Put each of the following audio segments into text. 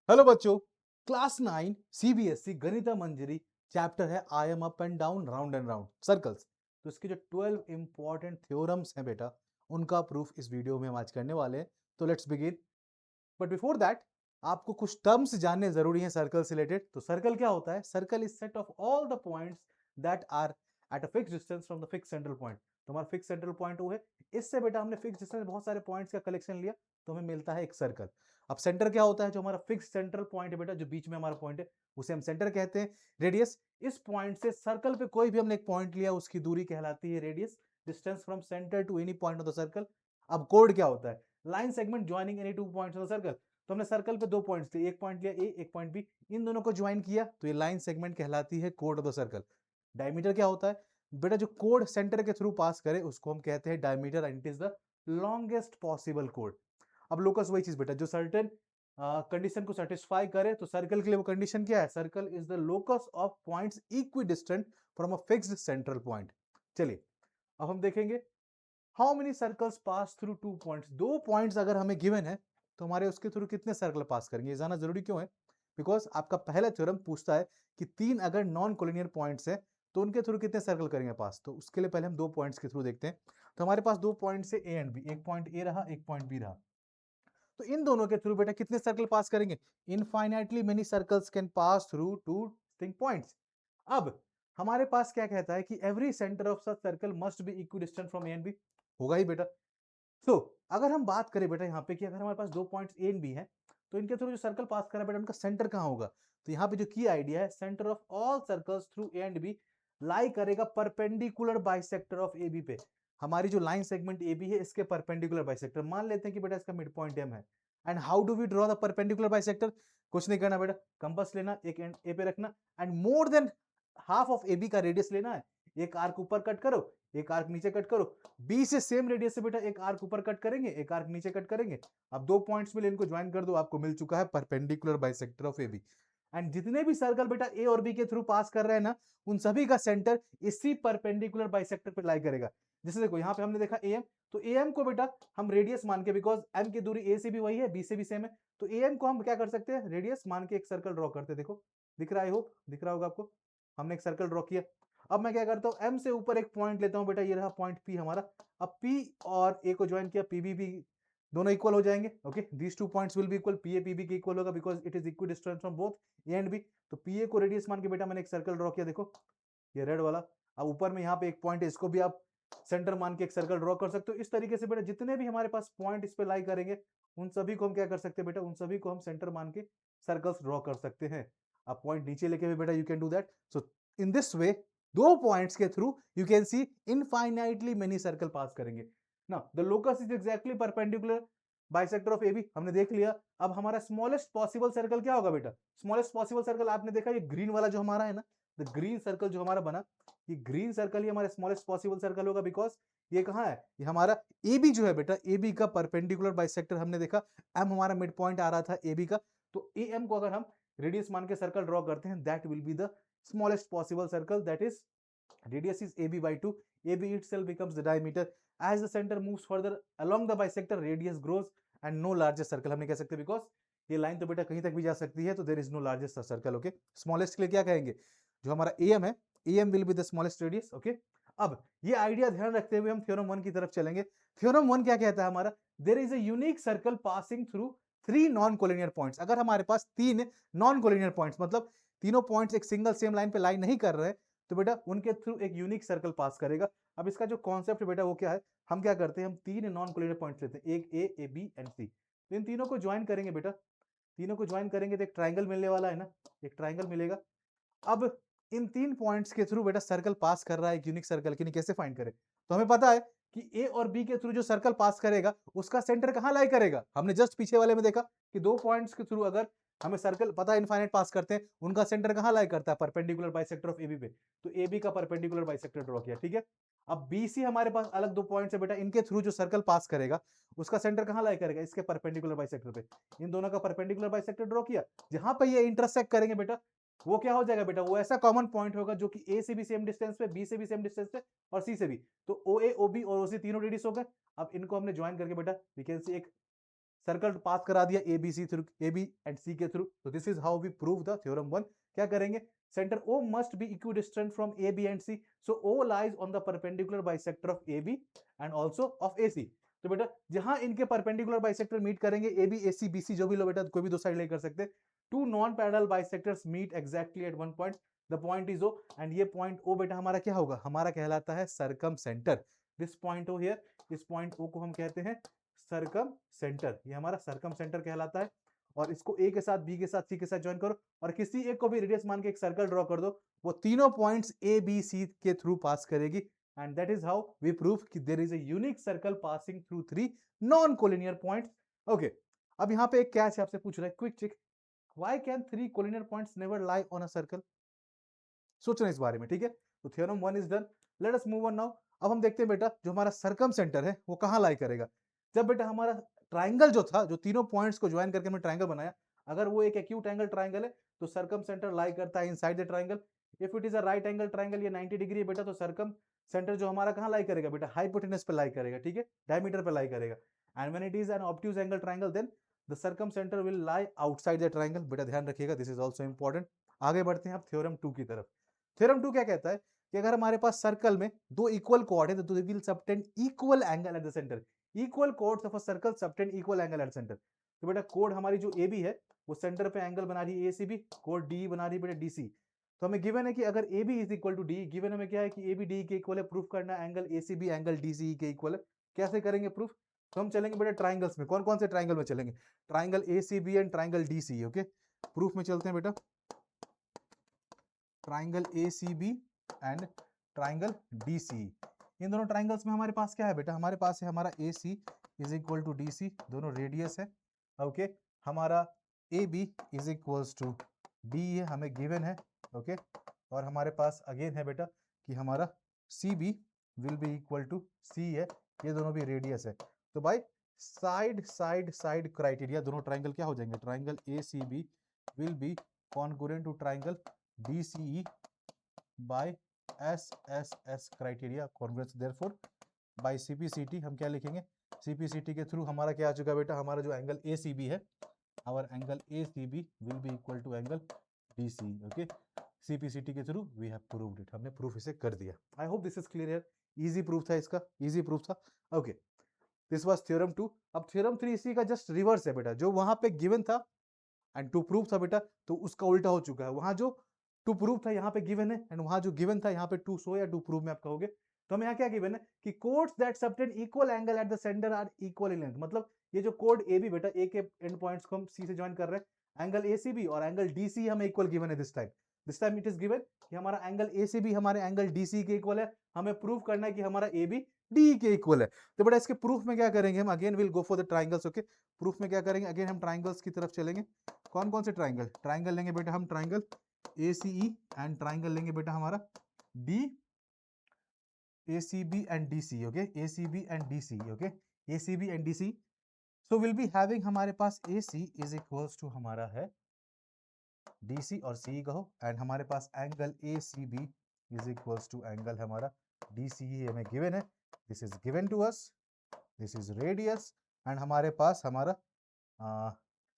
Hello बच्चों, class 9 CBSE गणित मंजरी chapter है I am up and down round and round circles. तो इसके जो 12 इंपॉर्टेंट थ्योरम्स हैं बेटा, उनका प्रूफ इस वीडियो में हम आज करने वाले हैं। तो let's begin. But before that आपको कुछ टर्म्स जानने जरूरी हैं सर्कल से रिलेटेड। तो सर्कल क्या होता है? Circle is set of all the points that are at a fix distance from the fix central point. तो हमारा फिक्स सेंट्रल पॉइंट वो है। इससे बेटा हमने फिक्स डिस्टेंस में बहुत सारे पॉइंट्स का कलेक्शन लिया तो हमें मिलता है एक सर्कल। अब सेंटर क्या होता है? जो हमारा फिक्स सेंट्रल पॉइंट है बेटा, जो बीच में हमारा पॉइंट है, उसे हम सेंटर कहते हैं। रेडियस, इस पॉइंट से सर्कल पे कोई भी हमने एक पॉइंट लिया उसकी दूरी कहलाती है radius, distance from centre to any point of the circle. अब कोड क्या होता है? Line segment joining any two points of the circle. तो हमने सर्कल पे दो पॉइंट्स लिए, एक पॉइंट लिया ए, एक पॉइंट बी, इन दोनों को ज्वाइन किया तो ये लाइन सेगमेंट कहलाती है code of the circle. Diameter क्या होता है बेटा? जो कोड सेंटर के थ्रू पास करे उसको हम कहते हैं diameter, and it is the longest possible code. अब लोकस वही चीज बेटा, जो सर्टेन कंडीशन को सेटिस्फाई करे। तो सर्कल के लिए वो कंडीशन क्या है? Circle is the locus of points equidistant from a fixed central point. चलिए अब हम देखेंगे how many circles pass through two points. दो पॉइंट्स अगर हमें गिवन है तो हमारे उसके थ्रू कितने सर्कल पास करेंगे, ये जानना जरूरी क्यों है? बिकॉज आपका पहला थ्योरम पूछता है कि तीन अगर नॉन कोलिनियर पॉइंट्स है तो उनके थ्रू कितने सर्कल करेंगे पास। तो उसके लिए पहले हम दो पॉइंट्स के थ्रू देखते हैं। तो हमारे पास दो पॉइंट्स है ए एंड बी, एक पॉइंट ए रहा, एक पॉइंट बी रहा। तो इन दोनों के थ्रू बेटा कितने सर्कल पास करेंगे? Infinitely many circles can pass through two distinct points. अब हमारे पास क्या कहता है कि every centre of such circle must be equidistant from A and B. होगा ही बेटा। तो अगर हम बात करें बेटा यहाँ पे कि अगर हमारे पास दो पॉइंट्स ए एंड बी है तो इनके थ्रू जो सर्कल पास करा बेटा उनका सेंटर कहाँ होगा? तो यहाँ पे जो की आइडिया है, centre of all circles through A and B lie करेगा perpendicular bisector of A B पे। हमारी जो लाइन सेगमेंट ए बी है इसके परपेंडिकुलर बाइसेक्टर मान लेते हैं कि बेटा इसका मिड पॉइंट एम है। And how do we draw the perpendicular bisector? कुछ नहीं करना बेटा, कंपास लेना, एक एंड ए पे रखना and more than half of A B का रेडियस लेना है। एक आर्क ऊपर कट करो, एक आर्क नीचे कट करो। बी से सेम रेडियस से बेटा एक आर्क ऊपर कट करेंगे, एक आर्क नीचे कट करेंगे। अब दो पॉइंट्स मिले, इनको ज्वाइन कर दो, आपको मिल चुका है perpendicular bisector of A B. And जितने भी सर्कल बेटा ए और बी के थ्रू पास कर रहे हैं ना, उन सभी का सेंटर इसी परपेंडिकुलर बाइसेक्टर पे लाई करेगा। जैसे देखो यहाँ पे हमने देखा ए एम, तो ए एम को बेटा हम रेडियस मान के, बिकॉज एम की दूरी ए से भी वही है, बी से भी सेम है, तो ए एम को हम क्या कर सकते हैं? रेडियस मान के एक सर्कल ड्रॉ करते हैं। देखो दिख रहा है, होप दिख रहा होगा आपको। हमने एक सर्कल ड्रॉ किया। अब मैं क्या करता हूँ, एम से ऊपर एक पॉइंट लेता हूँ बेटा, ये रहा पॉइंट पी हमारा। अब पी और ए को ज्वाइन किया, पीबी भी दोनों इक्वल हो जाएंगे। Okay, these two points will be equal, P A PB के इक्वल होगा because it is equidistant from both A and B. तो पी ए को रेडियस मान के बेटा मैंने एक सर्कल ड्रॉ किया, देखो ये रेड वाला। अब ऊपर में यहाँ पे एक पॉइंट है, इसको भी आप सेंटर मान के एक सर्कल ड्रॉ कर सकते हो। इस तरीके से बेटा जितने भी हमारे पास पॉइंट इस पे लाई करेंगे उन सभी को हम क्या कर सकते हैं बेटा? उन सभी को हम सेंटर मान के सर्कल्स ड्रॉ कर सकते हैं। अब पॉइंट नीचे लेके भी बेटा you can do that. So in this way दो पॉइंट्स के through you can see infinitely many circle pass करेंगे। ना the locus is exactly perpendicular bisector of A B, हमने देख लिया। अब हमारा स्मॉलेस्ट पॉसिबल सर्कल क्या होगा बेटा? स्मॉलेस्ट पॉसिबल सर्कल आपने देखा, ये ग्रीन वाला जो हमारा है ना, द ग्रीन सर्कल जो हमारा बना, ये ग्रीन सर्कल ही हमारा स्मॉलेस्ट पॉसिबल सर्कल होगा। बिकॉज ये कहाँ है? ये हमारा ए बी जो है बेटा, ए बी का परपेंडिकुलर बाइसेक्टर हमने देखा, एम हमारा मिड पॉइंट आ रहा था ए बी का। तो ए एम को अगर हम रेडियस मान के सर्कल ड्रॉ करते हैं, that will be the smallest possible circle, that is radius is AB by 2. AB itself becomes the diameter. As the center moves further along the bisector, radius grows and no largest circle हमने कह सकते हैं, because ये line तो बेटा कहीं तक भी जा सकती है, तो there is no largest circle. Okay, smallest के लिए क्या कहेंगे? जो हमारा AM है, AM will be the smallest radius. Okay, अब ये आइडिया ध्यान रखते हुए हम थ्योरम 1 की तरफ चलेंगे। थ्योरम 1 क्या कहता है हमारा? There is a unique circle passing through three non collinear points. अगर हमारे पास तीन नॉन कोलिनियर पॉइंट्स, मतलब तीनों पॉइंट्स एक सिंगल सेम लाइन पे लाइन नहीं कर रहे हैं, तो बेटा उनके थ्रू एक यूनिक सर्कल पास करेगा। अब इसका जो कॉन्सेप्ट बेटा वो क्या है? हम क्या करते हैं, हम तीन नॉन कोलिनियर पॉइंट्स लेते हैं, एक ए बी एंड सी। तो इन तीनों को ज्वाइन करेंगे बेटा, तीनों को ज्वाइन करेंगे तो एक ट्राइंगल मिलने वाला है ना, एक ट्राइंगल मिलेगा। अब इन तीन पॉइंट्स के थ्रू बेटा सर्कल पास कर रहा है, एक यूनिक सर्कल, की कैसे फाइंड करें? तो हमें पता है कि ए और बी के थ्रू जो सर्कल पास करेगा उसका सेंटर कहां लाई करेगा। हमने जस्ट पीछे वाले में देखा कि दो पॉइंट्स के थ्रू अगर हमें सर्कल पता है इनफाइनाइट पास करते हैं, उनका सेंटर कहां लाई करता है? परपेंडिकुलर बाइसेक्टर ऑफ एबी पे। तो एबी का परपेंडिकुलर बाइसेक्टर ड्रॉ किया, ठीक है। अब बीसी हमारे पास अलग दो पॉइंट्स है बेटा, इनके थ्रू जो सर्कल पास करेगा उसका सेंटर कहां लाई करेगा? इसके परपेंडिकुलर बाइसेक्टर पे। इन दोनों का परपेंडिकुलर बाइसेक्टर ड्रॉ किया, जहां पे ये इंटरसेक्ट करेंगे बेटा वो क्या हो जाएगा बेटा? वो ऐसा कॉमन पॉइंट होगा जो कि ए से भी सेम डिस्टेंस पे, बी से भी सेम डिस्टेंस पे और सी से भी। तो ओ ए, ओ बी और ओ सी तीनों रेडियस हो गए। अब इनको हमने ज्वाइन करके बेटा वी कैन सी एक सर्कल पास करा दिया A B C through, A B and C के थ्रू। तो this is how we prove the theorem 1। क्या करेंगे, centre O must be equidistant from A B and C, so O lies on the perpendicular bisector of A B and also of A C. तो बेटा जहां इनके perpendicular bisector meet करेंगे, A B A C B C जो भी लो बेटा, कोई भी दो साइड ले कर सकते, two non parallel bisectors meet exactly at one point, the point is O, and ये पॉइंट O बेटा हमारा क्या होगा, हमारा कहलाता है circumcentre. This point O here, इस पॉइंट O को हम कहते हैं सर्कम सेंटर, ये हमारा सर्कम सेंटर कहलाता है। और इसको ए के साथ, बी के साथ, सी के साथ ज्वाइन करो और किसी एक को भी रेडियस मान के एक सर्कल ड्रॉ कर दो, वो तीनों पॉइंट्स ए बी सी के थ्रू पास करेगी, and that is how we prove कि there is a unique circle passing through three non collinear points. Okay, अब यहाँ पे एक कैच है, आपसे पूछ रहा है quick check, why can three collinear points never lie on a circle? सोचना इस बारे में, ठीक है। तो theorem 1 is done, let us move on now. अब हम देखते हैं बेटा जो हमारा सर्कम सेंटर है वो कहाँ लाई करेगा। जब बेटा हमारा ट्राइंगल जो था, जो तीनों पॉइंट्स को ज्वाइन करके हमने ट्राइंगल बनाया, अगर वो एक एक्यूट एंगल ट्राइंगल है तो सर्कम सेंटर लाई करता है inside the triangle. If it is a right angle triangle, ये 90 डिग्री है बेटा, तो सर्कम सेंटर जो हमारा कहाँ लाई करेगा बेटा, हाइपोटेनस पे लाई करेगा, ठीक है, डायमीटर पे लाई करेगा। And when it is an obtuse angle triangle, then the circumcentre will lie outside the triangle. बेटा ध्यान रखिएगा, दिस इज ऑल्सो इंपॉर्टेंट। आगे बढ़ते हैं अब थ्योरम 2 की तरफ। थ्योरम 2 क्या कहता है कि अगर हमारे पास सर्कल में दो इक्वल कॉर्ड है तो they will subtend equal angle at the centre. Equal chords of a circle subtend equal angle at centre. तो बेटा कोड हमारी जो ए बी है वो सेंटर पे एंगल बना रही है एसीबी, कोड डी बना रही है बेटा डीसी। तो हमें गिवन है कि अगर A B is equal to D, given हमें क्या है कि ए बी डी के इक्वल है, प्रूफ करना एंगल एसीबी एंगल डीसी के इक्वल है। कैसे करेंगे प्रूफ? तो हम चलेंगे बेटा ट्राइंगल्स में। कौन कौन से ट्राइंगल में चलेंगे? Triangle ACB and triangle DC. Okay, proof में चलते हैं बेटा, triangle ACB and triangle DC. इन दोनों ट्राइंगल्स में हमारे पास क्या है बेटा, हमारे पास है हमारा A C is equal to D C, दोनों रेडियस है। ओके, हमारा A B is equals to D है, हमें गिवन है। ओके, और हमारे पास अगेन है बेटा कि हमारा C B will be equal to C है, ये दोनों भी रेडियस है। तो भाई साइड साइड साइड क्राइटेरिया दोनों ट्राइंगल क्या हो जाएंगे, triangle A C B will be concurrent to triangle DCE by SSS criteria congruence, therefore by CPCT हम क्या लिखेंगे, CPCT के थ्रू हमारा क्या आ चुका है बेटा, हमारा जो एंगल ACB है, our angle ACB will be equal to angle DC। Okay, CPCT के through we have proved it, हमने प्रूफ इसे कर दिया। I hope this is clear है, इजी प्रूफ था इसका, इजी प्रूफ था। Okay, this was theorem 2। अब थ्योरम 3 इसी का जस्ट रिवर्स है बेटा, जो वहां पे गिवन था एंड टू प्रूफ था बेटा, तो उसका उल्टा हो चुका है। वहां जो टू प्रूव था यहाँ पे गिवन है, एंड वहां जो गिवन था यहाँ पे टू शो या टू प्रूव में आप कहोगे। तो हमें यहाँ क्या गिवन है कि chords that subtend equal angle at the centre are equal in length. मतलब ये जो कोड ए बी बेटा, ए के एंड पॉइंट्स को हम सी से ज्वाइन कर रहे हैं, एंगल ए सी बी और एंगल डी सी हमें इक्वल गिवन है। This time it is given कि हमारा एंगल ए सी बी हमारे एंगल डी सी के इक्वल है। हमें प्रूव करना है कि हमारा ए बी डी के इक्वल है। तो बेटा इसके प्रूफ में क्या करेंगे हम, again will go for the triangles. Okay, proof में क्या करेंगे, अगेन हम ट्राइंगल्स की तरफ चलेंगे। कौन कौन से ट्राइंगल, ट्राइंगल लेंगे बेटा हम, ट्राइंगल ACE एंड ट्राइंगल लेंगे बेटा हमारा D ACB and DC। Okay, ACB and DC। Okay, ACB and DC। So will be having हमारे पास AC इज इक्वल्स टू हमारा है DC और CE कहो, एंड हमारे पास angle ACB is equals to angle हमारा DCE हमें गिवन है। This is given to us, this is radius, and हमारे पास हमारा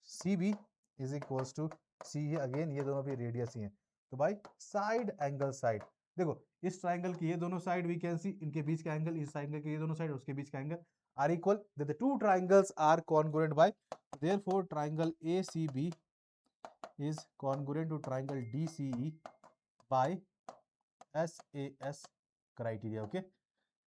CB is equals to C है, अगेन ये दोनों भी रेडियस ही हैं। तो भाई साइड एंगल साइड, देखो इस ट्राइंगल की ये दोनों साइड वी कैन सी, इनके बीच का एंगल, इस ट्राइंगल के ये दोनों साइड, उसके बीच का angle are equal, the two triangles are congruent by, therefore triangle ACB is congruent to triangle DCE by SAS criteria. Okay,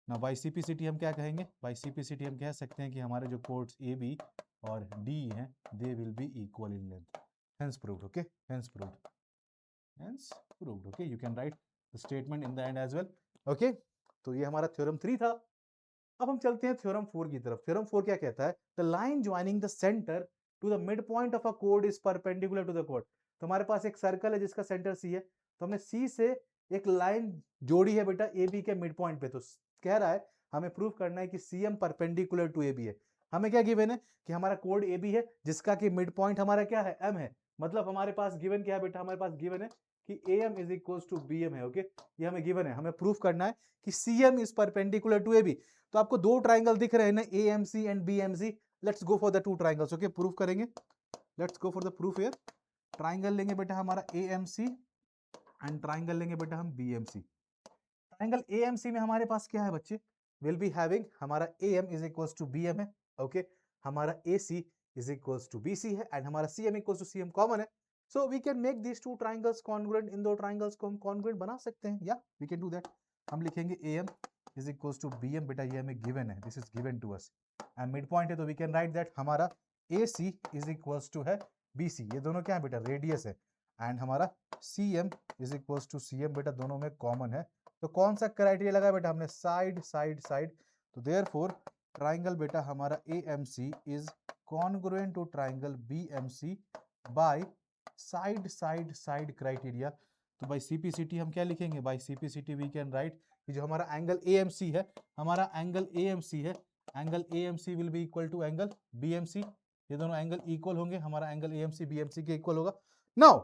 ना बाय CPCT हम क्या कहेंगे, बाय CPCT हम कह सकते हैं कि हमारे जो कोड्स AB और D हैं they will be equal in length, hence proved। okay, hence proved। okay, you can write the statement in the end as well। okay, तो ये हमारा थ्योरम 3 था। अब हम चलते हैं थ्योरम 4 की तरफ। थ्योरम 4 क्या कहता है, the line joining the centre to the mid point of a code is perpendicular to the code. तो हमारे पास एक सर्कल है जिसका सेंटर C है, तो हमने C से एक लाइन जोड़ी है बेटा AB के मिड पॉइंट पे। तो कह रहा है हमें प्रूव करना है कि CM परपेंडिकुलर टू AB है। हमें क्या गिवन है कि हमारा कोड AB है जिसका कि मिड पॉइंट हमारा क्या है, M है। मतलब हमारे पास गिवन क्या है बेटा, हमारे पास गिवन है कि AM is equals to BM है। ओके, ये हमें गिवन है। हमें प्रूफ करना है कि CM is perpendicular to AB। तो आपको दो ट्राइंगल दिख रहे हैं ना, AMC and BMC। Let's go for the two triangles, okay, proof करेंगे। Let's go for the proof here. Triangle लेंगे बेटा हमारा AMC एंड ट्राइंगल लेंगे बेटा हम BMC। ट्राइंगल AMC में हमारे पास क्या है बच्चे, विल बी हैविंग हमारा AM is equals to BM है, ओके, हमारा AC is equals to BC है एंड हमारा CM equals to CM common है। So we can make this two triangles congruent, इन दो ट्राइंगल्स को हम कॉन्ग्रुएंट बना सकते हैं, या वी कैन डू दैट। हम लिखेंगे AM is equals to BM, बेटा ये हमें गिवन है, this is given to us and mid point है, तो वी कैन राइट दैट हमारा AC इज इक्वल्स टू है BC, ये दोनों क्या है बेटा, रेडियस है, एंड हमारा CM is equals to CM, बेटा दोनों में कॉमन है। तो कौन सा क्राइटेरिया लगा बेटा हमने, साइड साइड साइड, तो देयरफॉर ट्राइंगल बेटा हमारा AMC is congruent to triangle BMC by side side side criteria. तो बाय CPCT हम क्या लिखेंगे, by CPCT we can write कि जो हमारा एंगल AMC है, हमारा एंगल AMC है, angle AMC will be equal to angle BMC, ये दोनों एंगल इक्वल होंगे, हमारा एंगल AMC BMC के इक्वल होगा। नाउ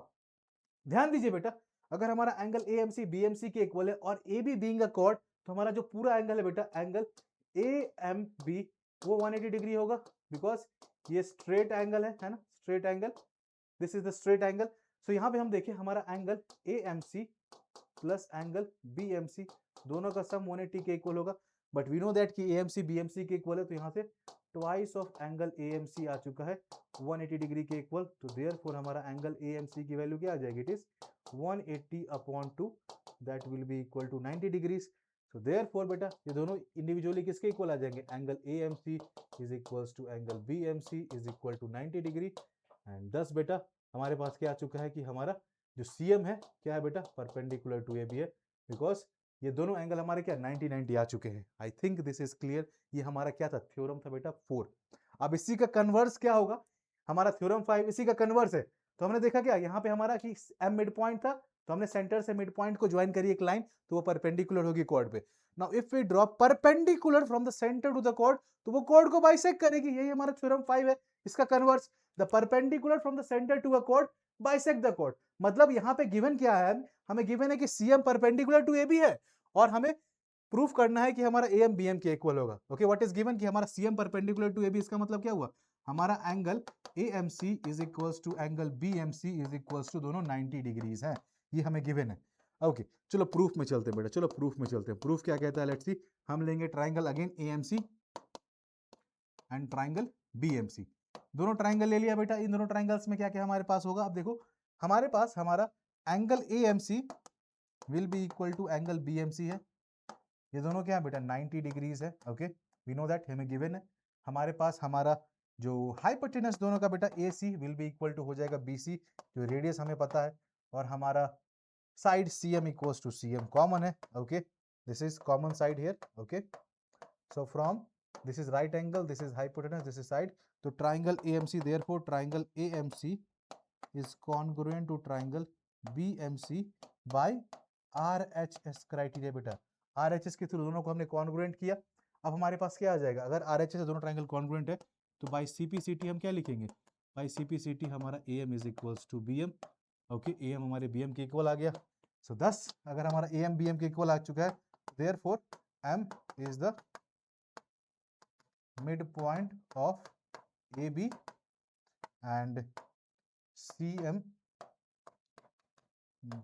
ध्यान दीजिए बेटा, अगर हमारा एंगल AMC BMC के इक्वल है और AB बीइंग अ कॉर्ड, तो हमारा जो पूरा एंगल है बेटा एंगल AMB वो 180 डिग्री होगा, बिकॉज ये स्ट्रेट एंगल है ना, straight angle, this is the straight angle. So यहाँ पे हम देखें हमारा angle AMC plus angle BMC दोनों का सम 180 के इक्वल होगा, बट वी नो दैट कि AMC BMC के इक्वल है, तो यहाँ से ट्वाइस ऑफ एंगल AMC आ चुका है 180 डिग्री के इक्वल, तो देयरफॉर हमारा एंगल AMC की वैल्यू क्या आ जाएगी, it is 180 upon 2, that will be equal to 90 degrees. So therefore बेटा ये दोनों इंडिविजुअली किसके इक्वल आ जाएंगे, angle AMC is equals to angle BMC is equal to 90 degree, and thus बेटा हमारे पास क्या आ चुका है कि हमारा जो CM है क्या है बेटा, परपेंडिकुलर टू AB है, बिकॉज ये दोनों एंगल हमारे क्या 90 90 आ चुके हैं। I think this is clear. ये हमारा क्या था, थ्योरम था बेटा 4। अब इसी का कन्वर्स क्या होगा, हमारा थ्योरम 5 इसी का कन्वर्स है। तो हमने देखा क्या यहाँ पे हमारा कि M मिड पॉइंट था, तो हमने सेंटर से मिड पॉइंट को ज्वाइन करी एक लाइन, तो वो परपेंडिकुलर होगी कॉर्ड पे। Now if we draw perpendicular from the centre to the chord, तो वो कॉर्ड को बाइसेक्ट करेगी, यही हमारा थ्योरम 5 है। इसका converse, the perpendicular from the centre to a chord bisect the chord, मतलब यहाँ पे गिवन क्या है, हमें गिवन है कि CM परपेंडिकुलर टू AB है और हमें प्रूफ करना है कि हमारा AM BM के इक्वल होगा। ओके, व्हाट इज गिवन कि हमारा CM परपेंडिकुलर टू AB, इसका मतलब क्या हुआ, हमारा angle AMC is equals to angle BMC is equals to दोनों 90 डिग्रीज है, ये हमें गिवन है। ओके चलो प्रूफ में चलते हैं बेटा, चलो प्रूफ में चलते हैं। प्रूफ क्या कहता है, लेट्स सी। हम लेंगे triangle again AMC and triangle BMC, दोनों ट्राइंगल ले लिया बेटा। इन दोनों ट्राइंगल्स में क्या क्या हमारे पास होगा, अब देखो हमारे पास हमारा angle AMC will be equal to angle BMC है, ये दोनों क्या है बेटा 90 डिग्रीज है। ओके वी नो दैट, हमें गिवन है। हमारे पास हमारा जो हाइपोटेनस दोनों का बेटा AC will be equal to हो जाएगा BC, जो रेडियस हमें पता है, और हमारा side CM equals to CM common है। Okay this is common side here. Okay so from this is right angle, this is hypotenuse, this is side, तो triangle AMC, therefore triangle AMC is congruent to triangle BMC by RHS criteria बेटा। RHS के through दोनों को हमने congruent किया। अब हमारे पास क्या आ जाएगा, अगर RHS से दोनों ट्राइंगल congruent है तो by CPCT हम क्या लिखेंगे, by CPCT हमारा AM is equals to BM। Okay AM हमारे BM के इक्वल आ गया। सो thus अगर हमारा AM BM के इक्वल आ चुका है, therefore M is the midpoint of AB and CM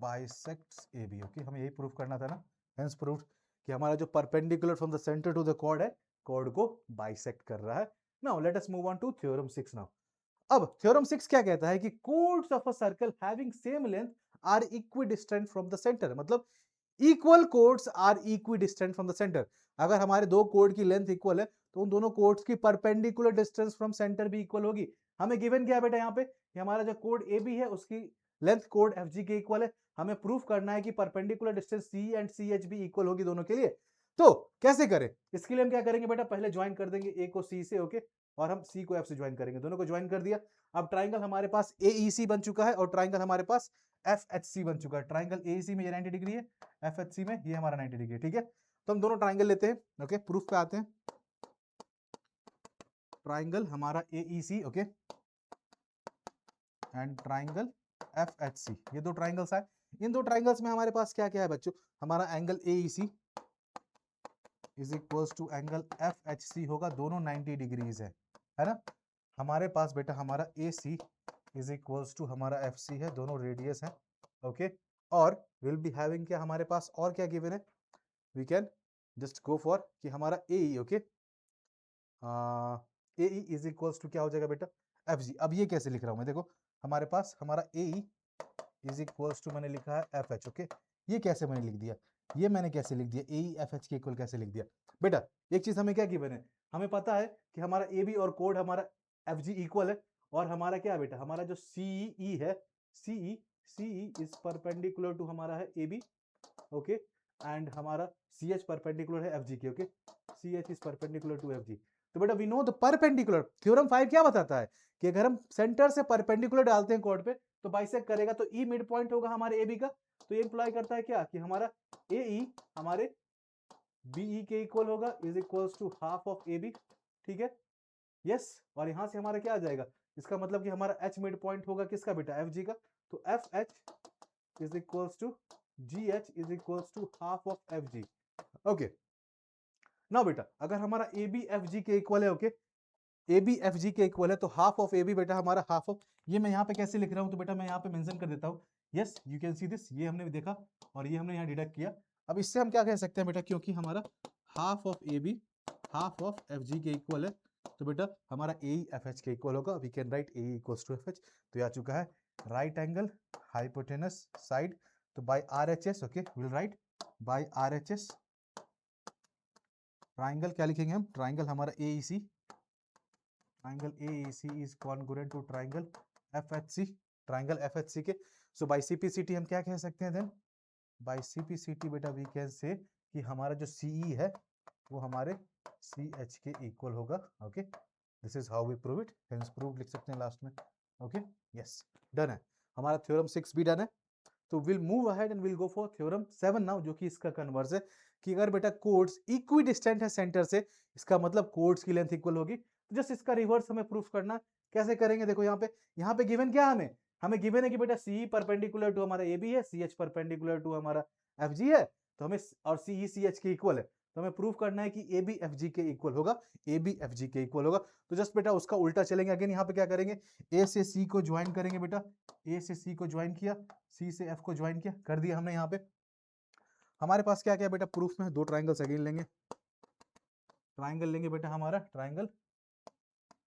bisects AB। Okay हमें यही प्रूफ करना था ना, हेंस प्रूफ कि हमारा जो perpendicular from the centre to the chord है, कॉर्ड को बाइसेक्ट कर रहा है। Now let us move on to theorem 6 now. अब थ्योरम 6 क्या कहता है कि chords of a circle having same length are equidistant from the centre, मतलब equal chords are equidistant from the centre. अगर हमारे दो कोड की लेंथ इक्वल है तो उन दोनों कोड्स की परपेंडिकुलर डिस्टेंस फ्रॉम सेंटर भी इक्वल होगी। हमें गिवन क्या है बेटा यहाँ पे, हमारा जो कोड AB है उसकी लेंथ कोड FG के इक्वल है। हमें प्रूफ करना है कि perpendicular distance C and CH भी इक्वल होगी दोनों के लिए। तो कैसे करें, इसके लिए हम क्या करेंगे बेटा, पहले ज्वाइन कर देंगे A को C से, ओके, और हम C को F से ज्वाइन करेंगे, दोनों को ज्वाइन कर दिया। अब ट्राइंगल हमारे पास AEC बन चुका है और ट्राइंगल हमारे पास FHC बन चुका है। ट्राइंगल AEC में ये 90 डिग्री है, FHC में ये हमारा 90 डिग्री है, ठीक है। तो हम दोनों ट्राइंगल लेते हैं। ओके प्रूफ पे आते हैं। ट्राइंगल हमारा AEC, okay, and triangle FHC, ये दो ट्राइंगल्स है। इन दो ट्राइंगल्स में हमारे पास क्या क्या है बच्चों, हमारा angle AEC is equals to angle FHC होगा, दोनों 90 डिग्रीज है। है ना। हमारे पास बेटा हमारा A C is equals to हमारा एफ सी है, दोनों रेडियस है। ओके, और विल बी हैविंग क्या हमारे पास और क्या गिवन है, we can just go for कि हमारा A E, okay, A E is equals to क्या हो जाएगा बेटा एफ जी। अब ये कैसे लिख रहा हूं मैं, देखो हमारे पास हमारा A E is equals to मैंने लिखा है एफ एच। ओके, ये कैसे मैंने लिख दिया, ये मैंने कैसे लिख दिया, ए ई एफ एच के इक्वल कैसे लिख दिया बेटा। एक चीज हमें क्या गिवन है, हमें पता है कि हमारा ए बी और कोड हमारा एफ जी इक्वल है, और हमारा क्या बेटा हमारा जो सी ई है, C E is perpendicular to हमारा है ए बी। ओके, एंड हमारा सी एच परपेंडिकुलर है एफ जी के। Okay, C H is perpendicular to F G. तो बेटा we know the perpendicular, theorem 5 क्या बताता है कि अगर हम सेंटर से परपेंडिकुलर डालते हैं कोड पे तो बाइसेक्ट करेगा, तो ई मिड पॉइंट होगा हमारे ए बी का। तो ये इंप्लाई करता है क्या कि हमारा ए ई हमारे बी ई के इक्वल होगा, is equals to half of A B. ठीक है, यस, और यहां से हमारा क्या आ जाएगा, इसका मतलब कि हमारा एच मिड पॉइंट होगा किसका बेटा एफ जी का। तो F H is equals to G H is equals to half of F G. Okay, ना बेटा अगर हमारा ए बी एफ जी के इक्वल है, okay, A B F G के इक्वल है, तो हाफ ऑफ ए बी बेटा हमारा हाफ ऑफ, ये मैं यहाँ पे कैसे लिख रहा हूँ, तो बेटा मैं यहाँ पे मेंशन कर देता हूँ, yes you can see this, ये हमने देखा और ये हमने यहाँ डिडक्ट किया। अब इससे हम क्या कह सकते हैं बेटा, क्योंकि हमारा half of A B half of F G के इक्वल है, तो बेटा हमारा ए एफ एच के इक्वल होगा। We can write A equals to F H. तो ये आ चुका है राइट एंगल हाइपोटेनस साइड, तो by R H S, okay will write by R H S triangle, क्या लिखेंगे हम, ट्राइंगल हमारा A E C, triangle AEC is congruent to triangle FHC, triangle FHC के। so by CPCT हम क्या कह सकते हैं then, by CPCT बेटा we can say कि हमारा जो CE है वो हमारे CH के इक्वल होगा। Okay, this is how we prove it, hence prove लिख सकते हैं लास्ट में। ओके, यस, डन है हमारा थ्योरम 6 भी डन है। तो will move ahead and will go for theorem 7 now, जो कि इसका कन्वर्स है कि अगर बेटा कोड्स इक्वी डिस्टेंट है सेंटर से, इसका मतलब कोड्स की लेंथ इक्वल होगी। तो जस्ट इसका रिवर्स हमें प्रूफ करना, कैसे करेंगे, देखो यहाँ पे गिवन क्या हमें, हमें गिवन है कि बेटा सी परपेंडिकुलर टू हमारा ए बी है, सी एच परपेंडिकुलर टू हमारा एफ जी है, तो हमें और सी सी एच के इक्वल है, तो हमें प्रूफ करना है कि ए बी एफ जी के इक्वल होगा, ए बी एफ जी के इक्वल होगा। तो जस्ट बेटा उसका उल्टा चलेंगे, अगेन यहाँ पे क्या करेंगे, ए से सी को ज्वाइन करेंगे बेटा, ए से सी को ज्वाइन किया, सी से एफ को ज्वाइन किया, कर दिया हमने। यहाँ पे हमारे पास क्या क्या बेटा प्रूफ में, दो ट्राइंगल्स अगेन लेंगे, ट्राइंगल लेंगे बेटा हमारा triangle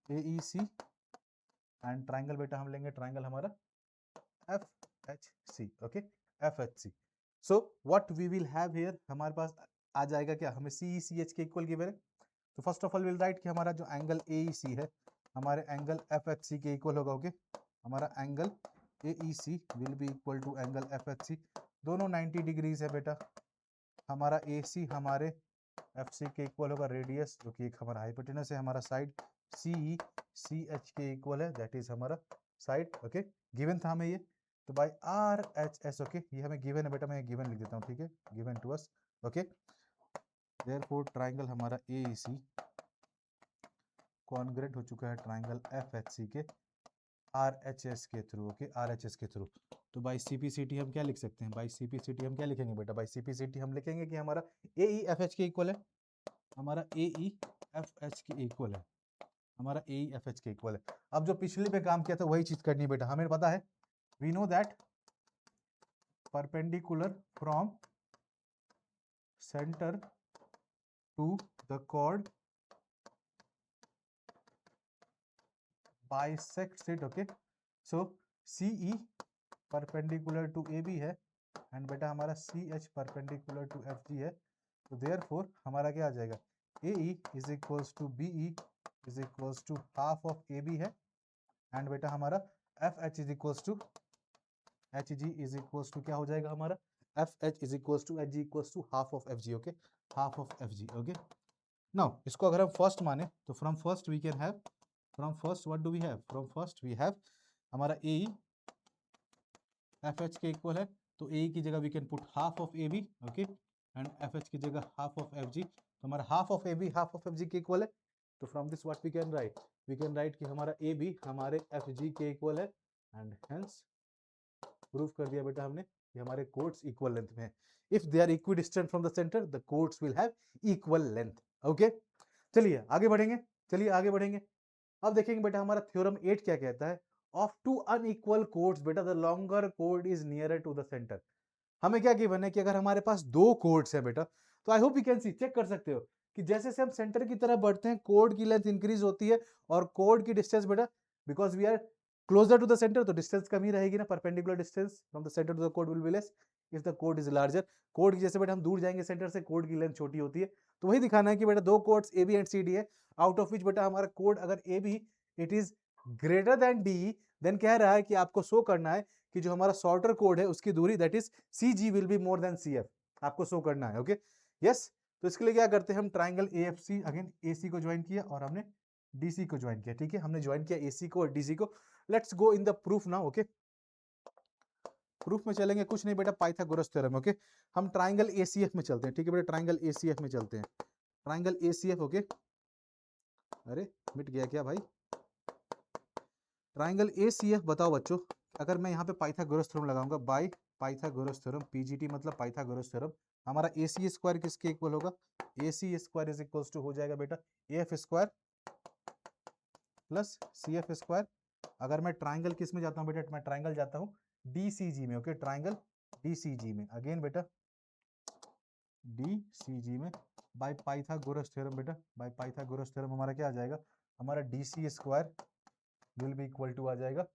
A E C and triangle बेटा हम लेंगे ट्राइंगल हमारा F H C. Okay, F H C. So what we will have here, हमारे पास आ जाएगा क्या, हमें सी ई सी एच के इक्वल गिवन है। तो first of all will write कि हमारा जो एंगल ए ई सी है हमारे एंगल एफ एच सी के इक्वल होगा। ओके, हमारा angle A E C will be equal to angle F H C, दोनों 90 डिग्रीज है बेटा। हमारा ए सी हमारे एफ सी के इक्वल होगा, रेडियस जो कि एक हमारा हाइपोटेनस है, हमारा side C E C H के इक्वल है, दैट इज हमारा साइड। ओके, गिवन था हमें ये, तो by R H S, okay ये हमें गिवन है बेटा, मैं गिवन लिख देता हूँ, ठीक है, given to us. Okay, therefore triangle हमारा ए ई सी कॉन्ग्रेंट हो चुका है ट्राइंगल एफ एच सी के आर एच एस के through. Okay, R H S के थ्रू। तो by C P C T हम क्या लिख सकते हैं, by C P C T हम क्या लिखेंगे बेटा, by C P C T हम लिखेंगे कि हमारा ए ई एफ एच के इक्वल है, हमारा ए ई एफ एच के इक्वल है, हमारा ए ई एफ एच के इक्वल है। अब जो पिछले पे काम किया था वही चीज करनी है बेटा, हमें पता है, we know that perpendicular from centre to the chord bisects it। Okay, so C E perpendicular to A B है एंड बेटा हमारा C H perpendicular to F G है। तो देयरफॉर हमारा क्या आ जाएगा, A E is equals to B E is equals to half of A B है, एंड बेटा हमारा F H is equals to H G is equals to क्या हो जाएगा हमारा, F H is equals to H G equals to half of F G. Okay, half of F G. Okay, now इसको अगर हम first माने तो from first we can have, from first what do we have, from first we have हमारा A E F H के equal है, तो A की जगह we can put half of A B. Okay, and F H की जगह half of F G, तो हमारा half of A B half of F G के इक्वल है। तो from this what we can write, we can write कि हमारा A B हमारे एफ जी के इक्वल है, एंड हेंस प्रूव कर दिया बेटा हमने कि हमारे कोड्स इक्वल लेंथ में है। If they are equidistant from the centre the chords will have equal length. Okay, चलिए आगे बढ़ेंगे, चलिए आगे बढ़ेंगे। अब देखेंगे बेटा हमारा थ्योरम 8 क्या कहता है, ऑफ टू अनइक्वल कोड्स बेटा द लॉन्गर कोड is nearer to the centre. हमें क्या गिवन है कि अगर हमारे पास दो कोड्स है बेटा, तो I hope you can see, check कर सकते हो कि जैसे से हम सेंटर की तरफ बढ़ते हैं कोड की लेंथ इंक्रीज होती है और कोड की डिस्टेंस बेटा, because we are closer to the centre तो डिस्टेंस कम ही रहेगी ना, perpendicular distance from the centre to the code will be less if the code is larger. Code की जैसे बेटा हम दूर जाएंगे सेंटर से, कोड की लेंथ छोटी होती है, तो वही दिखाना है कि बेटा दो chords A B and C D है, आउट ऑफ विच बेटा हमारा कोड अगर A B it is greater than D, then कह रहा है कि आपको शो करना है कि जो हमारा शॉर्टर कोड है उसकी दूरी that is C G will be more than C F, आपको शो करना है। ओके यस, तो इसके लिए क्या करते हैं हम triangle A F C, again A C को ज्वाइन किया और हमने डी सी को ज्वाइन किया। ठीक है, हमने ज्वाइन किया ए सी को और डी सी को। Let's go in the proof now. Okay, proof में चलेंगे, कुछ नहीं बेटा पाइथागोरस थ्योरम। ओके, हम ट्राइंगल ए सी एफ में चलते हैं। ठीक है बेटा, ट्राइंगल ए सी एफ में चलते हैं, triangle A C F. Okay, अरे मिट गया क्या भाई, ट्राइंगल ए सी एफ बताओ बच्चों, अगर मैं यहाँ पे पाइथागोरस थ्योरम लगाऊंगा, बाय पाइथागोरस थ्योरम, पीजीटी मतलब पाइथागोरस थ्योरम, हमारा ए सी स्क्वायर किसके इक्वल होगा, A C square is equals to हो जाएगा बेटा A F square plus C F square. अगर मैं ट्राइंगल किस में जाता हूँ बेटा, मैं ट्राइंगल जाता हूँ डी सी जी में। Okay, triangle D C G में, अगेन बेटा डी सी जी में बाय पाइथागोरस थ्योरम बेटा, बाय पाइथागोरस थ्योरम हमारा क्या आ जाएगा, हमारा D C square will be equal to आ जाएगा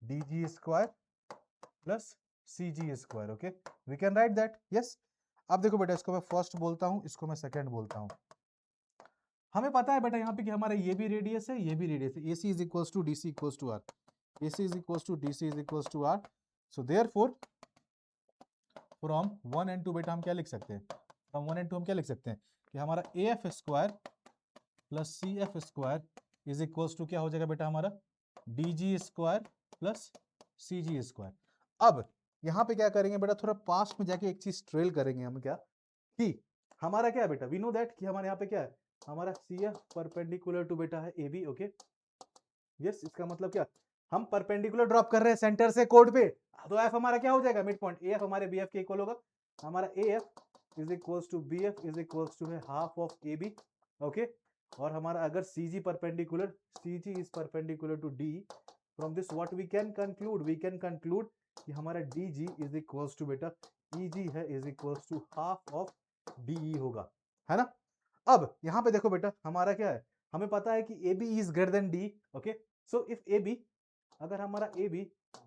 D G square plus C G square. Okay, we can write that, yes. अब देखो बेटा, इसको मैं फर्स्ट बोलता हूँ, इसको मैं सेकंड बोलता हूँ। हमें पता है बेटा यहाँ पे कि हमारा ये भी रेडियस है, ये भी रेडियस है, A C is equals to D C equals to R, A C is equals to D C is equals to R. So therefore from 1 and 2 बेटा हम क्या लिख सकते हैं, फ्रॉम 1 एंड 2 हम क्या लिख सकते हैं कि हमारा A F square plus C F square is equals to क्या हो जाएगा बेटा, हमारा D G square plus C G square. अब यहाँ पे क्या करेंगे बेटा, थोड़ा पास्ट में जाके एक चीज ट्रेल करेंगे हम, क्या कि हमारा क्या है बेटा, वी नो दैट कि हमारे यहाँ पे क्या है, हमारा सी एफ परपेंडिकुलर टू बेटा है ए बी। ओके यस, इसका मतलब क्या, हम परपेंडिकुलर ड्रॉप कर रहे हैं सेंटर से कोड पे, तो एफ हमारा क्या हो जाएगा, मिड पॉइंट, ए एफ हमारे बी एफ के इक्वल होगा, हमारा A F is equals to B F is equals to है half of A B. Okay, और हमारा अगर C G perpendicular, C G is perpendicular to D, from this what we can conclude कि हमारा D G is equals to बेटा E G है is equals to half of D E होगा, है ना। अब यहाँ पे देखो बेटा हमारा क्या है, हमें पता है कि A B is greater than D. Okay, so if A B, अगर हमारा A B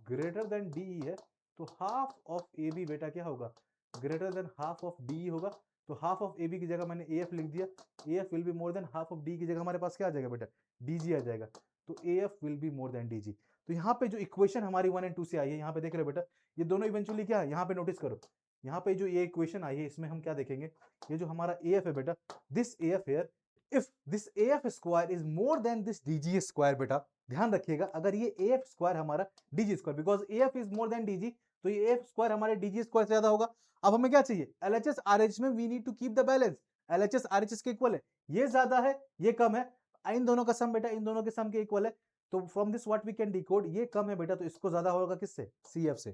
greater than D है तो हाफ ऑफ ए बी बेटा क्या होगा, greater than half of D होगा। तो हाफ ऑफ ए बी की जगह मैंने ए एफ लिख दिया, A F will be more than half of D की जगह हमारे पास क्या आ जाएगा बेटा, डी जी आ जाएगा, तो A F will be more than D G. तो यहाँ पे जो इक्वेशन हमारी 1 एंड 2 से आई है, यहाँ पे देख रहे हो बेटा, ये दोनों इवेंचुअली क्या है, यहाँ पे नोटिस करो, यहाँ पे जो ये इक्वेशन आई है इसमें हम क्या देखेंगे, ये जो हमारा ए एफ है बेटा, this A F here, if this A F square is more than this D G square बेटा, ध्यान रखिएगा, अगर ये ए एफ स्क्वायर हमारा D G square, because A F is more than D G, तो ये ए एफ स्क्वायर हमारे D G square से ज्यादा होगा। अब हमें क्या चाहिए, L H S R H में we need to keep the balance, L H S R H S के इक्वल है, ये ज्यादा है ये कम है, इन दोनों का सम बेटा इन दोनों के सम के इक्वल है, तो from this what we can decode, ये कम है बेटा तो इसको ज्यादा होगा किससे, सी एफ से।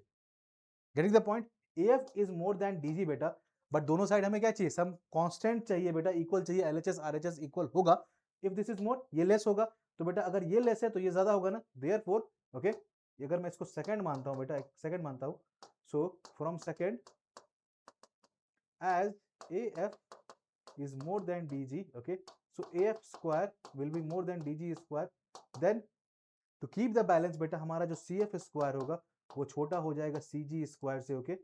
Getting the point, A F is more than D G बेटा, बट दोनों साइड हमें क्या चाहिए, सम कांस्टेंट चाहिए बेटा, इक्वल चाहिए, एलएचएस आरएचएस इक्वल होगा। इफ दिस इज मोर, ये लेस होगा, तो बेटा अगर ये लेस है तो ये ज्यादा होगा ना, देयरफॉर ओके, अगर मैं इसको सेकंड मानता हूं बेटा, सेकंड मानता हूं, so from second as A F is more than dg, okay, so af square will be more than dg square, then to keep the balance बेटा हमारा जो cf square होगा वो छोटा हो जाएगा cg square से, okay,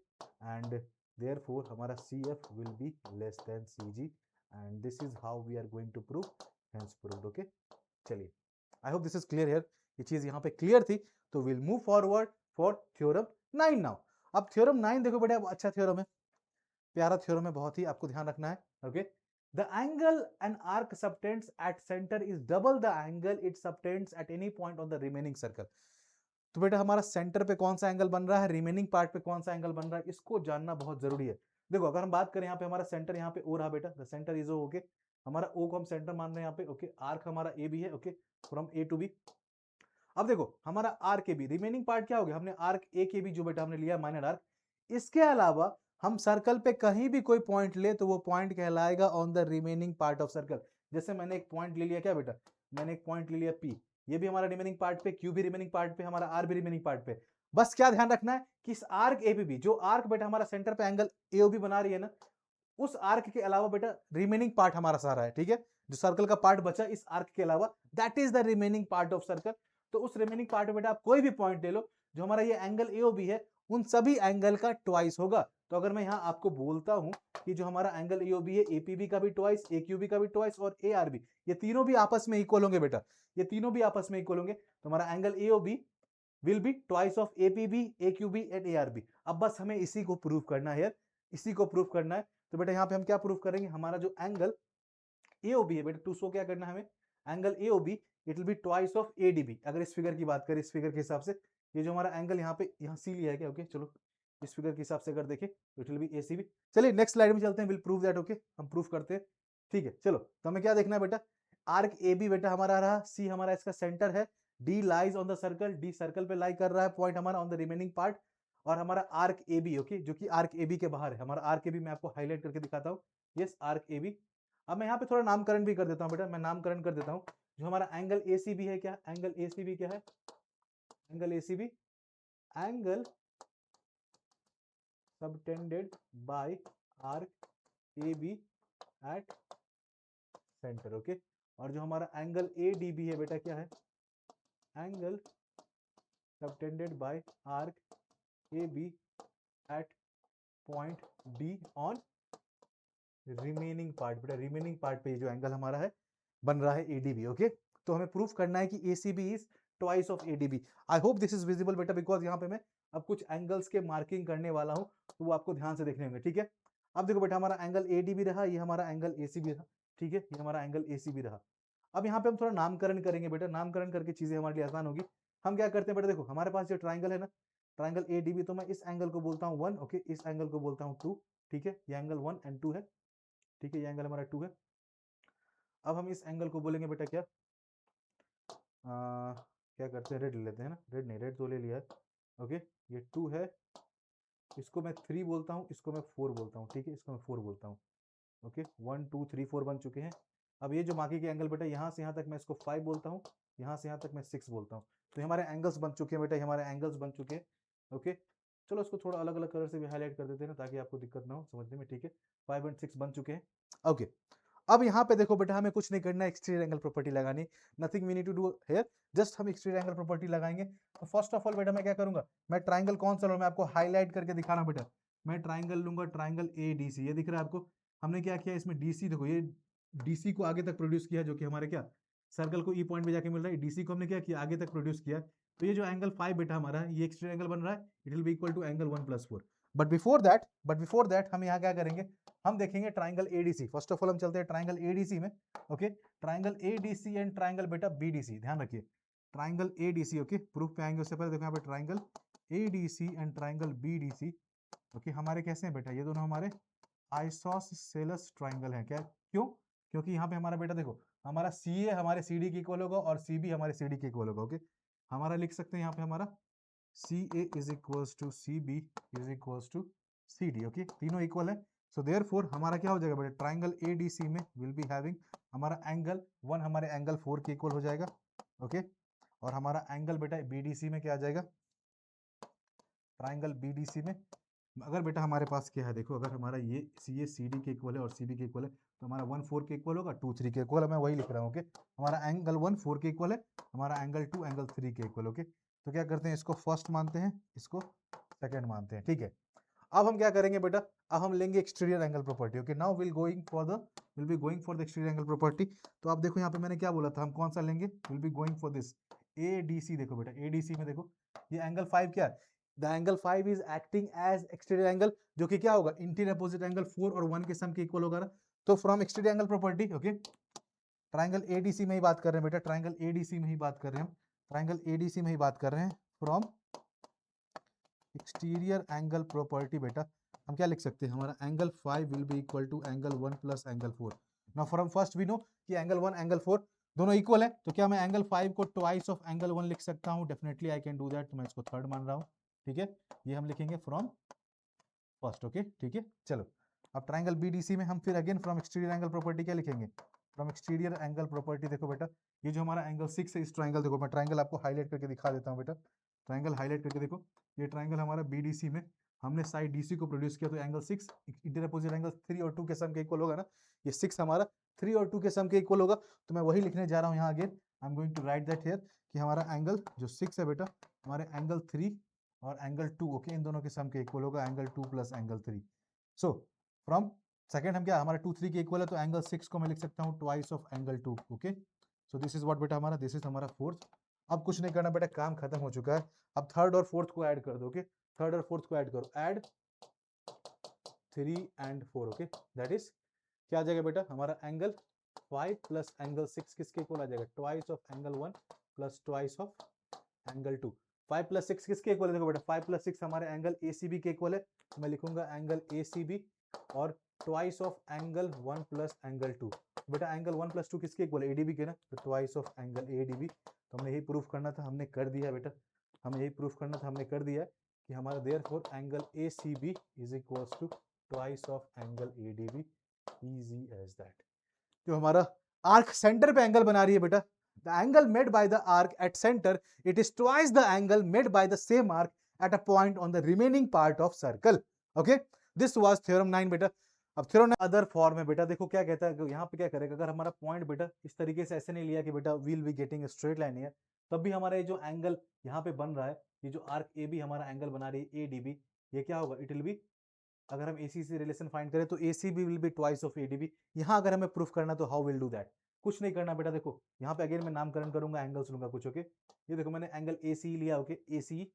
and therefore हमारा cf will be less than cg, and this is how we are going to prove, hence proved। okay, चलिए, I hope this is clear here, ये चीज यहाँ पे clear थी, तो we'll move forward for theorem 9 now। अब theorem 9 देखो बेटा, अच्छा theorem है, प्यारा थ्योरम है बहुत ही, आपको ध्यान रखना है। Okay, the angle an arc subtends at centre is double the angle it subtends at any point on the remaining circle. तो बेटा हमारा सेंटर पे कौन सा एंगल बन रहा है, रिमेनिंग पार्ट पे कौन सा एंगल बन रहा है, इसको जानना बहुत जरूरी है। देखो अगर हम बात करें यहाँ पे हमारा सेंटर यहाँ पे ओ रहा बेटा, the centre is O. Okay, हमारा ओ को हम सेंटर मान रहे हैं यहाँ पे। ओके, आर्क हमारा ए बी है, okay, from A to B. अब देखो हमारा arc A B, remaining part क्या हो गया, हमने आर्क ए के बी जो बेटा हमने लिया माइनर आर्क, इसके अलावा हम सर्कल पे कहीं भी कोई पॉइंट ले तो वो पॉइंट कहलाएगा on the remaining part of circle. जैसे मैंने एक पॉइंट ले लिया क्या बेटा, मैंने एक पॉइंट ले लिया P, ये भी हमारा रिमेनिंग पार्ट पे, क्यू भी रिमेनिंग पार्ट पे, हमारा आर भी रिमेनिंग पार्ट पे। बस क्या ध्यान रखना है कि इस आर्क एबीबी, जो आर्क बेटा हमारा सेंटर पे एंगल एओबी बना रही है ना, उस आर्क के अलावा बेटा रिमेनिंग पार्ट हमारा सारा है, ठीक है। जो सर्कल का पार्ट बचा इस आर्क के अलावा, that is the remaining part of circle. तो उस रिमेनिंग पार्ट में बेटा आप कोई भी पॉइंट ले लो, जो हमारा ये एंगल एओबी है उन सभी एंगल का ट्वाइस होगा। तो अगर मैं यहाँ आपको बोलता हूं कि जो हमारा एंगल एओबी है, एपीबी का भी ट्वाइस, एक्यूबी का भी ट्वाइस और एआरबी, ये तीनों भी आपस में इक्वल होंगे बेटा, ये तीनों भी आपस में इक्वल होंगे। तो हमारा angle AOB will be twice of APB, AQB and ARB. अब बस हमें इसी को प्रूव करना है यार, इसी को प्रूव करना है। तो बेटा यहाँ पे हम क्या प्रूव करेंगे, हमारा जो एंगल एओबी है बेटा, टू सो क्या करना है हमें, angle AOB it will be twice of ADB. अगर इस फिगर की बात करें, इस फिगर के हिसाब से ये जो हमारा एंगल यहाँ पे, यहाँ सी लिया है क्या, ओके चलो इस फिगर के हिसाब से अगर देखें तो इट विल बी एसीबी। चलिए नेक्स्ट स्लाइड में चलते हैं, विल प्रूव दैट, ओके हम प्रूव करते हैं, ठीक है। चलो तो हमें क्या देखना है बेटा, आर्क ए बी बेटा हमारा रहा, सी हमारा इसका सेंटर है, D lies on the circle, D circle पे लाई कर रहा है पॉइंट हमारा ऑन द रिमेनिंग पार्ट, और हमारा आर्क ए बी, ओके जो कि आर्क ए बी के बाहर है। हमारा आर्क ए बी मैं आपको हाईलाइट करके दिखाता हूँ, यस आर्क ए बी। अब मैं यहाँ पे थोड़ा नामकरण भी कर देता हूँ बेटा, मैं नामकरण कर देता हूँ। जो हमारा एंगल एसीबी है, क्या एंगल एसीबी क्या है, angle ACB, angle subtended by arc A B at centre, okay. और जो हमारा एंगल एडीबी है बेटा क्या है, angle subtended by arc A B at point D on remaining part. बेटा रिमेनिंग पार्ट पे जो एंगल हमारा है बन रहा है एडीबी, ओके। तो हमें प्रूफ करना है कि ACB is twice of ADB. I hope this is visible बेटा, बिकॉज यहाँ पे मैं अब कुछ एंगल्स के मार्किंग करने वाला हूँ, तो वो आपको ध्यान से देखने होंगे, ठीक है। अब देखो बेटा हमारा एंगल एडीबी रहा, ये हमारा एंगल एसीबी रहा, ठीक है, ये हमारा एंगल एसीबी रहा। अब यहाँ पे हम थोड़ा नामकरण करेंगे बेटा, नामकरण करके चीजें हमारे लिए आसान होगी। हम क्या करते हैं बेटा, देखो हमारे पास जो ट्राइंगल है ना, ट्राइंगल एडीबी, तो मैं इस एंगल को बोलता हूँ 1, ओके, इस एंगल को बोलता हूँ 2, ठीक है, ये एंगल 1 एंड 2 है, ठीक है, ये एंगल हमारा 2 है। अब हम इस एंगल को बोलेंगे बेटा क्या, क्या करते हैं, रेड ले लेते हैं ना, रेड नहीं, रेड तो ले लिया है, ओके। ये 2 है, इसको मैं 3 बोलता हूँ, इसको मैं 4 बोलता हूँ, ठीक है, इसको मैं 4 बोलता हूँ, ओके। 1 2 3 4 बन चुके हैं। अब ये जो बाकी के एंगल बेटा, यहाँ से यहाँ तक मैं इसको 5 बोलता हूँ, यहाँ से यहाँ तक मैं 6 बोलता हूँ। तो ये हमारे एंगल्स बन चुके हैं बेटा, ये हमारे एंगल्स बन चुके हैं, ओके। चलो इसको थोड़ा अलग अलग कलर से भी हाईलाइट कर देते हैं ना, ताकि आपको दिक्कत ना हो समझने में, ठीक है। 5 एंड 6 बन चुके हैं, ओके। अब यहाँ पे देखो बेटा, हमें कुछ नहीं करना है, एक्सटीरियर एंगल प्रॉपर्टी लगानी, nothing we need to do here, just हम एक्सटीरियर एंगल प्रॉपर्टी लगाएंगे। तो फर्स्ट ऑफ ऑल बेटा मैं क्या करूंगा, मैं ट्राइंगल कौन सा लूँ, मैं आपको हाईलाइट करके दिखा रहा हूँ बेटा। मैं ट्राइंगल लूंगा, ट्राइंगल ए डी सी, ये दिख रहा है आपको। हमने क्या किया इसमें, डीसी देखो, ये डीसी को आगे तक प्रोड्यूस किया, जो कि हमारे क्या सर्कल को ई पॉइंट पे जाके मिल रहा है, डीसी को हमने क्या किया, आगे तक प्रोड्यूस किया। तो ये जो एंगल 5 बेटा हमारा है, ये एक्सटीरियर एंगल बन रहा है, it will be equal to angle 1 + 4। But before that हम यहाँ क्या करेंगे, हम देखेंगे triangle ADC. First of all हम चलते हैं ट्राइंगल एडीसी में, okay. Triangle ADC and triangle बेटा बीडीसी, ध्यान रखिए, ट्राइंगल एडीसी, ओके। प्रूफ पे आएंगे उससे पहले देखो यहाँ पे triangle ADC and triangle BDC, okay. हमारे कैसे हैं बेटा, ये दोनों हमारे आइसोसेलेस ट्राइंगल है, क्या क्यों, क्योंकि यहाँ पे हमारा बेटा देखो, हमारा सी ए हमारे सी डी के इक्वल होगा और सी बी हमारे सी डी के इक्वल होगा, ओके। हमारा लिख सकते हैं यहाँ पे हमारा C A is equals to C B is equals to C D, okay, तीनों इक्वल है। सो देयरफॉर हमारा क्या हो जाएगा बेटा, ट्राइंगल ए डी सी में विल बी हैविंग हमारा एंगल 1 हमारे एंगल 4 के इक्वल हो जाएगा, ओके। और हमारा एंगल बेटा बी डी सी में क्या आ जाएगा, ट्राइंगल बी डी सी में अगर बेटा हमारे पास क्या है, देखो अगर हमारा ये सी डी के इक्वल है और सी बी के इक्वल है, तो हमारा 1 4 के इक्वल होगा, 2 3 के इक्वल है, मैं वही लिख रहा हूँ, ओके। हमारा एंगल 1 4 के इक्वल है, हमारा एंगल 2 एंगल 3 के इक्वल, ओके। तो क्या करते हैं, इसको फर्स्ट मानते हैं, इसको सेकंड मानते हैं, ठीक है। अब हम क्या करेंगे बेटा, अब हम लेंगे exterior angle property, okay. Now will be going for the exterior angle property. तो आप देखो यहाँ पे मैंने क्या बोला था, हम कौन सा लेंगे, will be going for this ADC. देखो बेटा एडीसी में देखो, ये एंगल 5 क्या है, the angle 5 is acting as exterior angle, जो कि क्या होगा, इंटीरियर अपोजिट एंगल 4 और 1 के सम के इक्वल होगा ना। तो from exterior angle property, okay, triangle ADC में ही बात कर रहे हैं बेटा, ट्राइंगल एडीसी में ही बात कर रहे हैं हम, ट्राइंगल एडीसी में ही बात कर रहे हैं, फ्रॉम एक्सटीरियर एंगल प्रॉपर्टी बेटा हम क्या लिख सकते हैं, हमारा angle 5 will be equal to angle 1 + angle 4। Now from first we know कि एंगल 1 एंगल 4 दोनों इक्वल है, तो क्या मैं एंगल 5 को ट्वाइस ऑफ एंगल 1 लिख सकता हूं, definitely I can do that. तो मैं इसको थर्ड मान रहा हूं, ठीक है, ये हम लिखेंगे फ्रॉम फर्स्ट, ओके, ठीक है। चलो अब ट्राइंगल बीडीसी में हम फिर again from exterior angle property क्या लिखेंगे, फ्रॉम एक्सटीरियर एंगल प्रॉपर्टी देखो बेटा, ये जो हमारा एंगल 6 है, इस ट्राइंगल देखो, मैं ट्राइंगल आपको हाईलाइट करके दिखा देता हूँ बेटा, ट्राइंगल हाईलाइट करके देखो, ये ट्राइंगल हमारा BDC में हमने साइड DC को प्रोड्यूस किया, तो एंगल 6 इंटर अपोजिट एंगल 3 और 2 के सम के इक्वल होगा ना, ये 6 हमारा 3 और 2 के सम के इक्वल होगा। तो मैं वही लिखने जा रहा हूँ यहाँ again, I am going to write that here कि हमारा एंगल जो 6 है बेटा, हमारे एंगल 3 और एंगल 2, ओके, इन दोनों के सम के इक्वल होगा, angle 2 plus angle 3। So from second हम क्या, हमारा 2 3 के इक्वल है, तो एंगल 6 को मैं लिख सकता हूँ twice of angle 2, okay. So this is what बेटा हमारा, दिस इज हमारा फोर्थ। अब कुछ नहीं करना बेटा, काम खत्म हो चुका है। अब थर्ड और फोर्थ को ऐड कर दो, ओके, थर्ड और फोर्थ को ऐड करो, add 3 and 4, okay, that is क्या आ जाएगा बेटा, हमारा एंगल 5 प्लस एंगल 6 किसके इक्वल आ जाएगा, twice of angle 1 plus twice of angle 2। 5 plus 6 किसके इक्वल है, देखो बेटा 5 प्लस 6 हमारे एंगल ACB के इक्वल है, तो मैं लिखूंगा एंगल ACB और twice of angle 1 plus angle 2। बेटा एंगल 1 प्लस 2 किसके इक्वल है, ADB के ना, तो ट्वाइस ऑफ एंगल ADB। तो हमने यही प्रूफ करना था, हमने कर दिया बेटा, हमें यही प्रूफ करना था, हमने कर दिया कि हमारा therefore angle ACB is equals to twice of angle ADB, easy as that. जो हमारा आर्क सेंटर पे एंगल बना रही है बेटा, the angle made by the arc at center, it is twice the angle made by the same arc at a point on the remaining part of circle, okay, this was theorem 9 बेटा। अब theorem 9 other form है बेटा, देखो क्या कहता है, यहाँ पे क्या करेगा, अगर हमारा पॉइंट बेटा इस तरीके से ऐसे नहीं लिया कि बेटा will be getting straight line है, तब भी हमारा ये जो एंगल यहाँ पे बन रहा है, ये जो आर्क AB हमारा एंगल बना रही है ADB, ये क्या होगा, इट विल बी, अगर हम AC से रिलेशन फाइंड करें तो ACB will be twice of ADB। यहाँ अगर हमें प्रूफ करना तो हाउ विल डू दैट, कुछ नहीं करना बेटा, देखो यहाँ पे अगेन मैं नामकरण करूंगा, एंगल्स लूंगा कुछ, ओके। ये देखो मैंने एंगल ACE लिया, ओके, ACE,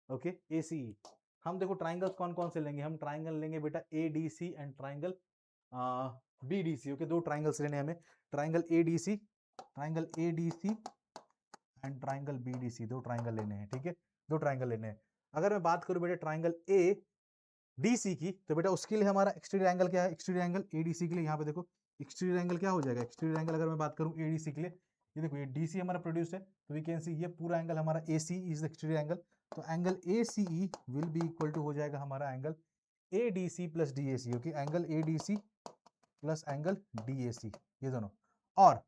ओके, ACE। हम देखो ट्राइंगल्स कौन कौन से लेंगे, हम ट्राइंगल लेंगे बेटा ADC and triangle BDC, okay, दो ट्राइंगल्स लेने हैं हमें, triangle ADC, triangle ADC and triangle BDC, दो ट्राइंगल लेने हैं, ठीक है, दो ट्राइंगल लेने हैं। अगर मैं बात करूं बेटा ट्राइंगल ADC की, तो बेटा उसके लिए हमारा एक्सटीरियर एंगल क्या है, एक्सटीरियर एंगल ADC के लिए यहाँ पे देखो एक्सटीरियर एंगल क्या हो जाएगा, एक्सटीरियर एंगल अगर मैं बात करूं ADC के लिए, ये देखो ये DC हमारा प्रोड्यूस है, तो वी कैन सी ये पूरा एंगल हमारा AC is the exterior angle, तो angle ACE will be equal to हो जाएगा हमारा angle ADC plus DAC, okay, angle ADC plus angle DAC, ये दोनों। और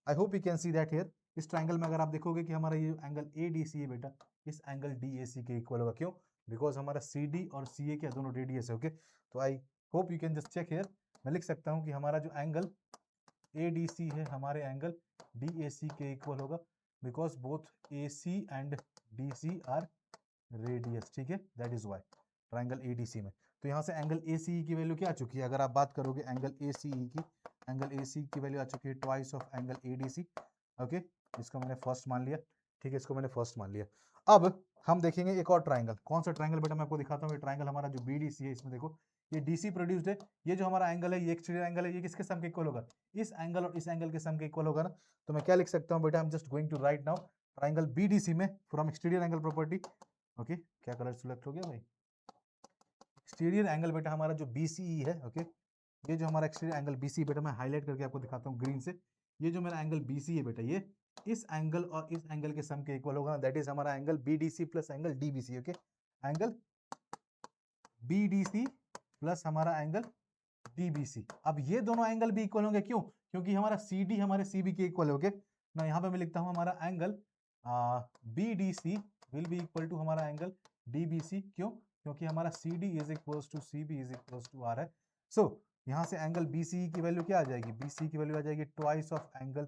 I hope you can see that here, इस ट्राइंगल में अगर आप देखोगे कि हमारा ये एंगल ADC है बेटा, इस एंगल DAC के इक्वल होगा, क्यों, बिकॉज हमारा CD और CA के दोनों रेडियस है, ओके। तो I hope you can just check here, मैं लिख सकता हूँ कि हमारा जो एंगल ADC है हमारे एंगल DAC के इक्वल होगा, because both AC and DC are radius, ठीक है, that is why triangle ADC में। तो यहाँ से एंगल ACE की वैल्यू क्या आ चुकी है, अगर आप बात करोगे एंगल ACE की, एंगल AC की वैल्यू आ चुकी है twice of angle ADC, okay, इसको मैंने फर्स्ट मान लिया, ठीक है, इसको मैंने फर्स्ट मान लिया। अब हम देखेंगे एक और ट्राइंगल, कौन सा ट्राइंगल बेटा मैं आपको दिखाता हूँ, ये ट्राइंगल हमारा जो BDC है, इसमें देखो ये DC प्रोड्यूस्ड है, ये जो हमारा एंगल है ये एक्सटीरियर एंगल है, ये किसके सम के इक्वल होगा, इस एंगल और इस एंगल के सम के इक्वल होगा ना। तो मैं क्या लिख सकता हूँ बेटा, I am just going to write now triangle BDC में from exterior angle property, okay, क्या कलर सिलेक्ट हो गया भाई, एक्सटीरियर एंगल बेटा हमारा जो BCE है, ओके, ये जो हमारा एक्सटीरियर एंगल BC बेटा मैं हाईलाइट करके आपको दिखाता हूँ ग्रीन से, ये जो मेरा एंगल BC है बेटा, ये इस एंगल और इस एंगल के सम के इक्वल होगा, दैट इज हमारा angle BDC plus angle DBC, okay, angle BDC plus हमारा एंगल DBC। अब ये दोनों एंगल भी इक्वल होंगे, क्यों, क्योंकि हमारा CD हमारे CB के इक्वल है, ओके ना। यहाँ पे मैं लिखता हूँ हमारा angle BDC will be equal to हमारा एंगल DBC, क्यों, क्योंकि हमारा CD is equals to CB is equals to R है। सो यहाँ से एंगल BCE की वैल्यू क्या आ जाएगी, BC की वैल्यू आ जाएगी twice of angle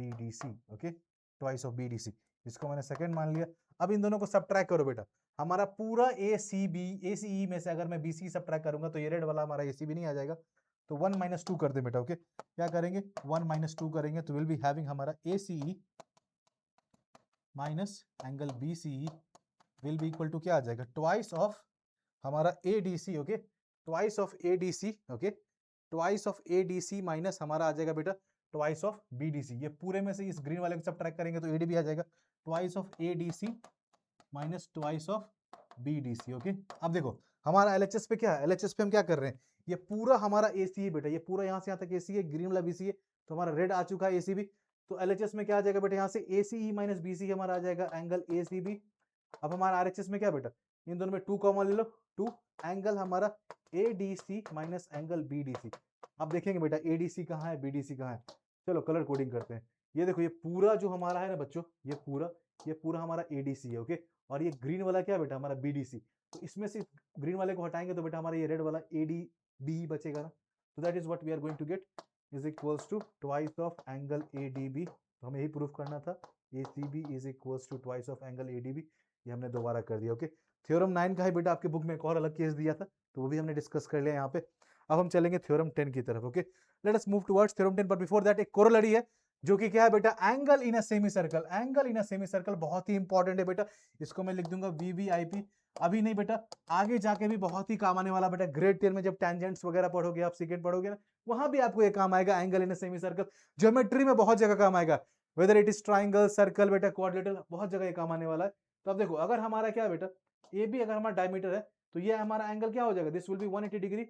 BDC, okay, twice of BDC, इसको मैंने सेकंड मान लिया। अब इन दोनों को सबट्रैक्ट करो बेटा, हमारा पूरा ACE में से अगर मैं BC सबट्रैक्ट करूंगा तो ये रेड वाला हमारा ACB नहीं आ जाएगा, तो 1 माइनस 2 कर दे बेटा, ओके, क्या करेंगे 1 माइनस 2 करेंगे, तो विल बी हैविंग हमारा ACE minus angle BCE will be equal to क्या आ जाएगा, ट्वाइस ऑफ हमारा ADC, okay, twice of ADC, okay, twice of ADC minus हमारा आ जाएगा बेटा ट्वाइस ऑफ BDC, ये पूरे में से इस ग्रीन वाले को सबट्रैक्ट करेंगे तो ADB आ जाएगा, twice of ADC minus twice of BDC, okay. अब देखो हमारा LHS पे क्या है, LHS पे हम क्या कर रहे हैं, ये पूरा हमारा AC है बेटा, ये पूरा यहाँ से यहाँ तक AC है, ग्रीन वाला BC है, तो हमारा रेड आ चुका है ACB, तो LHS में क्या आ जाएगा बेटा, यहाँ से ACE माइनस BC हमारा आ जाएगा एंगल ACB। अब हमारा RHS में क्या बेटा, इन दोनों में 2 कॉमन ले लो, 2 एंगल हमारा ADC माइनस एंगल BDC। अब देखेंगे बेटा ADC कहाँ है BDC कहाँ है, चलो कलर कोडिंग करते हैं, ये देखो ये पूरा जो हमारा है ना बच्चों, ये पूरा हमारा एडीसी है, ओके। और ये ग्रीन वाला क्या बेटा, हमारा बीडीसी। तो इसमें से ग्रीन वाले को हटाएंगे तो बेटा हमारा ये रेड वाला एडीबी बचेगा ना। तो that is what we are going to get is equals to twice of angle ADB. तो हमें यही प्रूफ करना था, ACB is equals to twice of angle ADB. ये हमने दोबारा कर दिया, ओके। थ्योरम 9 का है बेटा आपके बुक में एक और अलग केस दिया था, तो वो भी हमने डिस्कस कर लिया यहाँ पे। अब हम चलेंगे थ्योरम 10 की तरफ, okay. Late us move towards theorem 10, but before that एक कोरोलरी है जो कि क्या है बेटा, angle in a semi circle. Angle in a semi circle बहुत ही इंपॉर्टेंट है बेटा, इसको मैं लिख दूंगा वीवीआईपी। अभी नहीं बेटा, आगे जाके भी बहुत ही काम आने वाला बेटा। ग्रेड 10 में जब टेंजेंट्स वगैरह पढ़ोगे आप, सेकंड पढ़ोगे ना, वहां भी आपको ये काम आएगा, angle in a semi circle. Geometry में बहुत जगह काम आएगा, whether it is triangle, circle बेटा, क्वाड्रिलेटरल, बहुत जगह ये काम आने वाला है। तो अब देखो, अगर हमारा क्या है बेटा, ए बी अगर हमारा डायमीटर है, तो ये हमारा एंगल क्या हो जाएगा, दिस विल बी 180 डिग्री।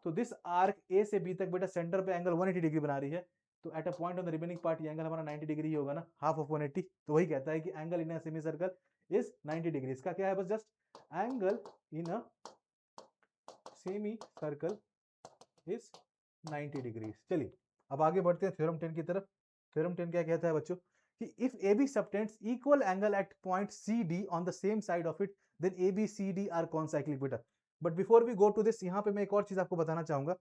तो दिस आर्क ए से बी तक बेटा सेंटर पे एंगल 180 डिग्री बना रही है। तो eight a point on the remaining part ये एंगल हमारा 90 डिग्री ही होगा ना, हाफ ऑफ 180। तो वही कहता है कि angle in a semi circle is 90 degree. इसका क्या है, बस just angle in a semi circle is 90 degree. चलिए अब आगे बढ़ते हैं थ्योरम 10 की तरफ। थ्योरम 10 क्या कहता है बच्चों, कि if AB subtends equal angle at point CD on the same side of it, then ABCD are concyclic बेटा। But before we go to this, यहाँ पे मैं एक और चीज आपको बताना चाहूंगा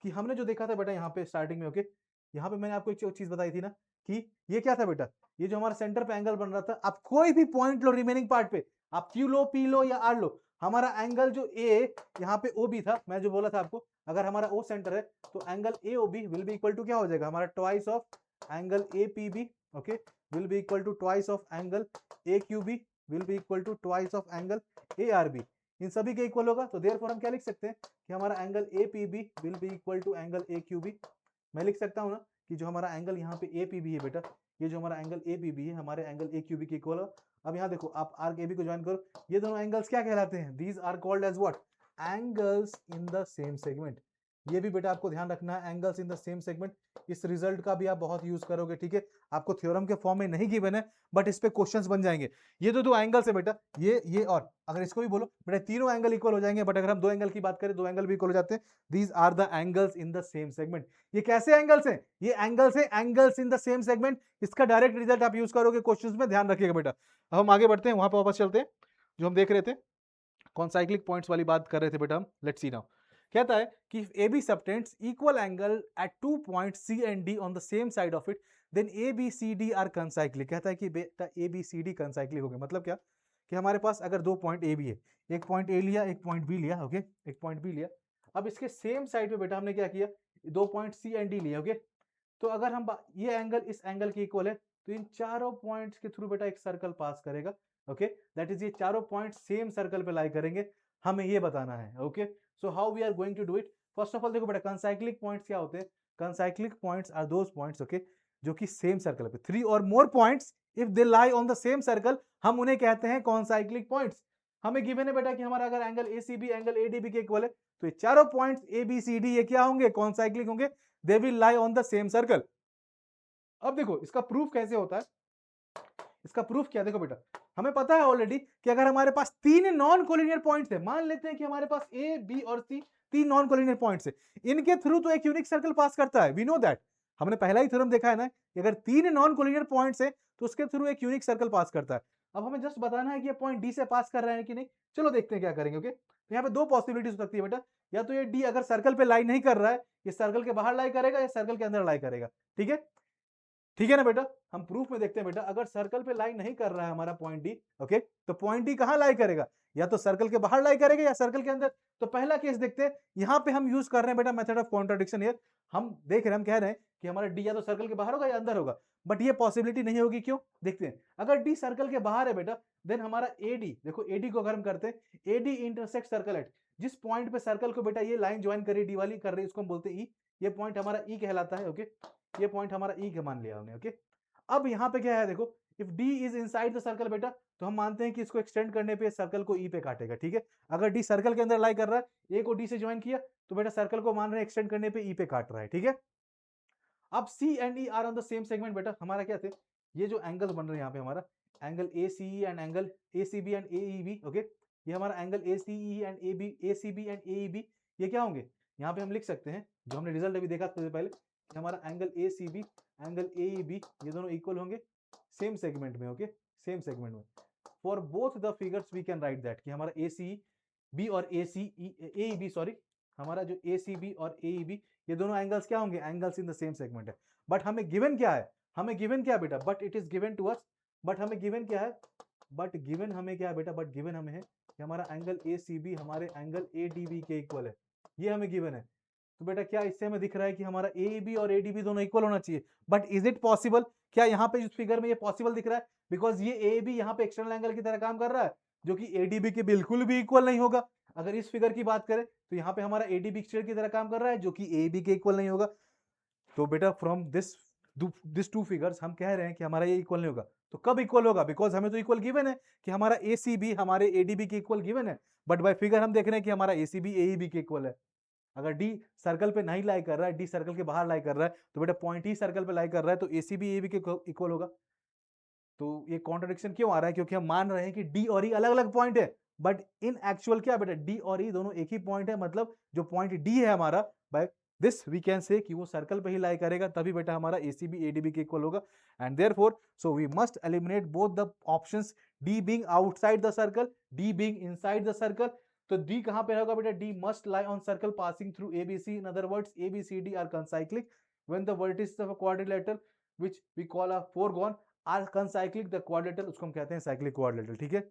कि हमने जो देखा था बेटा यहाँ पे स्टार्टिंग में, ओके, यहाँ पे मैंने आपको एक चीज बताई थी ना, कि ये क्या था बेटा, ये जो हमारा सेंटर पे एंगल बन रहा था, आप कोई भी पॉइंट लो रिमेनिंग पार्ट पे, आप Q लो, P लो या R लो, हमारा एंगल जो A यहाँ पे OB था, मैं जो बोला था आपको, अगर हमारा O सेंटर है तो angle AOB will be equal to क्या हो जाएगा, हमारा twice of angle APB, okay, will be equal to twice of angle AQB will be equal to twice of angle ARB। इन सभी के इक्वल होगा, तो देयरफॉर हम क्या लिख सकते हैं कि हमारा angle APB will be equal to angle AQB। मैं लिख सकता हूं ना कि जो हमारा एंगल यहाँ पे APB है बेटा, ये जो हमारा एंगल APB है हमारे एंगल AQB के इक्वल हो। अब यहाँ देखो, आप आर्क AB को ज्वाइन करो, ये दोनों एंगल्स क्या कहलाते हैं, these are called as what, angles in the same segment. ये भी बेटा आपको ध्यान रखना है, angles in the same segment. इस रिजल्ट का भी आप बहुत यूज करोगे, ठीक है। आपको थ्योरम के फॉर्म में नहीं गिवन है, बट इस पे क्वेश्चंस बन जाएंगे। ये तो दो एंगल्स है बेटा, ये और अगर इसको भी बोलो बेटा, तीनों एंगल इक्वल हो जाएंगे, बट अगर हम दो एंगल की बात करें, दो एंगल भी इक्वल हो जाते हैं। These are the angles in the same segment. ये कैसे एंगल्स हैं, ये एंगल्स है angles in the same segment. इसका डायरेक्ट रिजल्ट आप यूज करोगे क्वेश्चंस में, ध्यान रखिएगा बेटा। अब हम आगे बढ़ते हैं, वहां पर वापस चलते हैं जो हम देख रहे थे, कॉन्साइक्लिक पॉइंट्स वाली बात कर रहे थे बेटा हम। लेट्स सी नाउ, कहता है कि if AB subtends equal angle at 2 points C and D on the same side of it, then ABCD are concyclic। कहता है कि बेटा ABCD concyclic हो गए। मतलब क्या, कि हमारे पास अगर दो पॉइंट ए बी है, एक पॉइंट ए लिया, एक पॉइंट बी लिया, ओके, एक पॉइंट बी लिया। अब इसके सेम साइड पे बेटा हमने क्या किया, दो पॉइंट सी एंड डी लिए, ओके। तो अगर हम ये एंगल इस एंगल के इक्वल है, तो इन चारों पॉइंट्स के थ्रू बेटा एक सर्कल पास करेगा, ओके। दैट इज ये चारों पॉइंट सेम सर्कल पे लाई करेंगे, हमें ये बताना है, okay. So how we are going to do it, first of all देखो बेटा, कंसाइक्लिक पॉइंट्स क्या होते हैं, concyclic points are those points, okay, जो कि सेम सर्कल पे, थ्री और more points if they lie on the same circle, हम उन्हें कहते हैं कॉन्साइक्लिक पॉइंट्स। हमें गिवन है बेटा कि हमारा अगर एंगल एसीबी एंगल एडीबी के इक्वल है, तो ये चारों points A B C D ये क्या होंगे, कॉन्साइक्लिक होंगे, they will lie on the same circle. अब देखो इसका प्रूफ कैसे होता है, इसका प्रूफ क्या, देखो बेटा, हमें पता है ऑलरेडी कि अगर हमारे पास तीन नॉन कोलिनियर पॉइंट्स है, मान लेते हैं कि हमारे पास ए बी और सी तीन नॉन कोलिनियर पॉइंट्स है, इनके थ्रू तो एक यूनिक सर्कल पास करता है, वी नो दैट। हमने पहला ही थ्योरम देखा है ना कि अगर तीन नॉन कोलिनियर पॉइंट्स है तो उसके थ्रू एक यूनिक सर्कल पास करता है। अब हमें जस्ट बताना है कि ये पॉइंट डी से पास कर रहा है कि नहीं। चलो देखते हैं क्या करेंगे, ओके। तो यहाँ पे दो पॉसिबिलिटीज हो सकती है बेटा, या तो ये डी अगर सर्कल पे लाई नहीं कर रहा है, ये सर्कल के बाहर लाई करेगा या सर्कल के अंदर लाई करेगा, ठीक है, ठीक है ना बेटा। हम प्रूफ में देखते हैं बेटा, अगर सर्कल पे लाई नहीं कर रहा है हमारा पॉइंट डी, ओके, तो पॉइंट डी कहां लाई करेगा, या तो सर्कल के बाहर लाई करेगा या सर्कल के अंदर। तो पहला केस देखते हैं, यहां पे हम यूज कर रहे हैं बेटा मेथड ऑफ कॉन्ट्राडिक्शन। हियर हम देख रहे हैं, हम कह रहे हैं कि हमारा डी या तो सर्कल के बाहर होगा या अंदर होगा, बट ये पॉसिबिलिटी नहीं होगी, क्यों, देखते हैं। अगर डी सर्कल के बाहर है बेटा, देन हमारा एडी, देखो एडी को अगर हम करते हैं, एडी इंटरसेक्ट सर्कल एट, जिस पॉइंट पे सर्कल को बेटा ये लाइन ज्वाइन करी डी वाली कर रही है, उसको हम बोलते हैं ई। ये पॉइंट हमारा ई कहलाता है, ओके, ये पॉइंट हमारा ई के मान लिया हमने, ओके। अब यहाँ पे क्या है, देखो, if D is inside the circle बेटा, तो हम मानते हैं कि इसको एक्सटेंड करने पे सर्कल को E पे काटेगा, ठीक है। अगर D सर्कल के अंदर लाई कर रहा है, A को D से ज्वाइन किया, तो बेटा सर्कल को मान रहे हैं एक्सटेंड करने पे E पे काट रहा है, ठीक है। अब C and E are on the same segment बेटा, हमारा क्या थे, ये जो एंगल बन रहे हैं यहाँ पे, हमारा angle ACE and angle ACB and AEB, okay. ये हमारा angle ACE and AB ACB and AEB, ये क्या होंगे, यहाँ पे हम लिख सकते हैं, जो हमने रिजल्ट अभी देखा थोड़ी देर पहले, हमारा angle ACB angle A B ये दोनों इक्वल होंगे सेम सेगमेंट में, ओके, सेम सेगमेंट में। For both the figures we can write that कि हमारा ए सी बी और ए बी सॉरी, हमारा जो ए सी बी और ए बी ये दोनों एंगल्स क्या होंगे, angles in the same segment है। बट हमें गिवन क्या है, हमें गिवन क्या है बेटा, but it is given to us, but हमें गिवन क्या है, बट गिवन हमें क्या है बेटा, बट गिवन हमें है कि हमारा एंगल ए सी बी हमारे एंगल ए डी बी के इक्वल है, ये हमें गिवन है। तो बेटा क्या इससे हमें दिख रहा है कि हमारा ए बी और ए डी बी दोनों इक्वल होना चाहिए, बट इज इट पॉसिबल, क्या यहाँ पे इस फिगर में ये पॉसिबल दिख रहा है, बिकॉज ये ए बी यहाँ पे एक्सटर्नल एंगल की तरह काम कर रहा है जो कि एडीबी के बिल्कुल भी इक्वल नहीं होगा। अगर इस फिगर की बात करें तो यहाँ पे हमारा एडीबी एक्सटर्नल की तरह काम कर रहा है जो कि ए बी के इक्वल नहीं होगा। तो बेटा फ्रॉम दिस टू फिगर्स हम कह रहे हैं कि हमारा ये इक्वल नहीं होगा। तो कब इक्वल होगा, बिकॉज हमें तो इक्वल गिवन है कि हमारा ए सी बी हमारे एडीबी के इक्वल गिवन है, बट बाय फिगर हम देख रहे हैं कि हमारा ए सी बी एईबी के इक्वल है। अगर डी सर्कल पे नहीं लाई कर रहा है, डी सर्कल के बाहर लाई कर रहा है, तो बेटा पॉइंट ही सर्कल पे लाई कर रहा है, तो एसीबी एबी के इक्वल होगा। तो ये कॉन्ट्रडिक्शन क्यों आ रहा है, क्योंकि हम मान रहे हैं कि डी और ई अलग अलग पॉइंट है, बट इन एक्चुअल क्या बेटा, डी और ई दोनों एक ही पॉइंट है, मतलब जो पॉइंट डी है हमारा, by this we can say कि वो सर्कल पे ही लाई करेगा, तभी बेटा हमारा एसीबी एडीबी के इक्वल होगा। And therefore so we must eliminate both the options, D being outside the circle, D being inside the circle. तो डी कहां पे होगा बेटा, D must lie on circle passing through ABC, in other words ABCD are concyclic when the vertices of a quadrilateral which we call a foregone are concyclic, the quadrilateral उसको हम कहते हैं साइक्लिक क्वाड्रिलेटरल। ठीक है,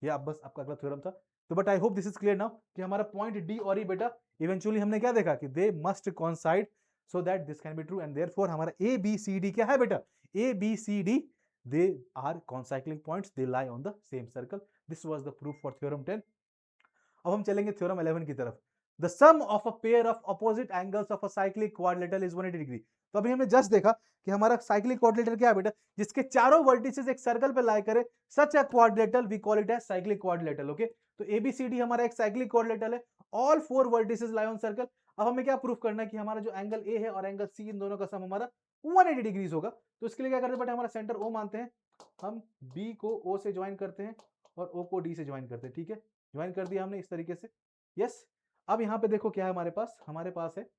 ये आप बस आपका अगला थ्योरम था। तो but I hope this is clear now कि हमारा पॉइंट डी और ई बेटा इवेंचुअली हमने क्या देखा कि they must coincide so that this can be true, and therefore हमारा ए बी सी डी क्या है बेटा, A B C D they are concyclic points, they lie on the same circle. This was the proof for theorem 10। अब हम चलेंगे theorem 11 की तरफ। The sum of a pair of opposite angles of a cyclic quadrilateral is 180 degree. तो अभी हमने just देखा कि हमारा साइक्लिक क्वाड्रिलेटरल क्या है बेटा, जिसके चारों वर्टिसेस एक सर्कल पे लाई करे, such a quadrilateral we call it as cyclic quadrilateral. Okay, तो एबीसीडी हमारा एक साइक्लिक क्वाड्रिलेटरल है, all four vertices lie on circle. अब हमें क्या प्रूफ करना है कि हमारा जो एंगल ए है और एंगल सी इन दोनों का सम हमारा 180 डिग्रीज होगा। तो इसके लिए क्या करते हैं बेटा, हमारा सेंटर ओ मानते हैं, हम बी को ओ से ज्वाइन करते हैं और ओ को डी से ज्वाइन करते हैं। ठीक है, ज्वाइन कर दिया हमने इस तरीके से। यस, अब यहाँ पे देखो क्या है हमारे पास है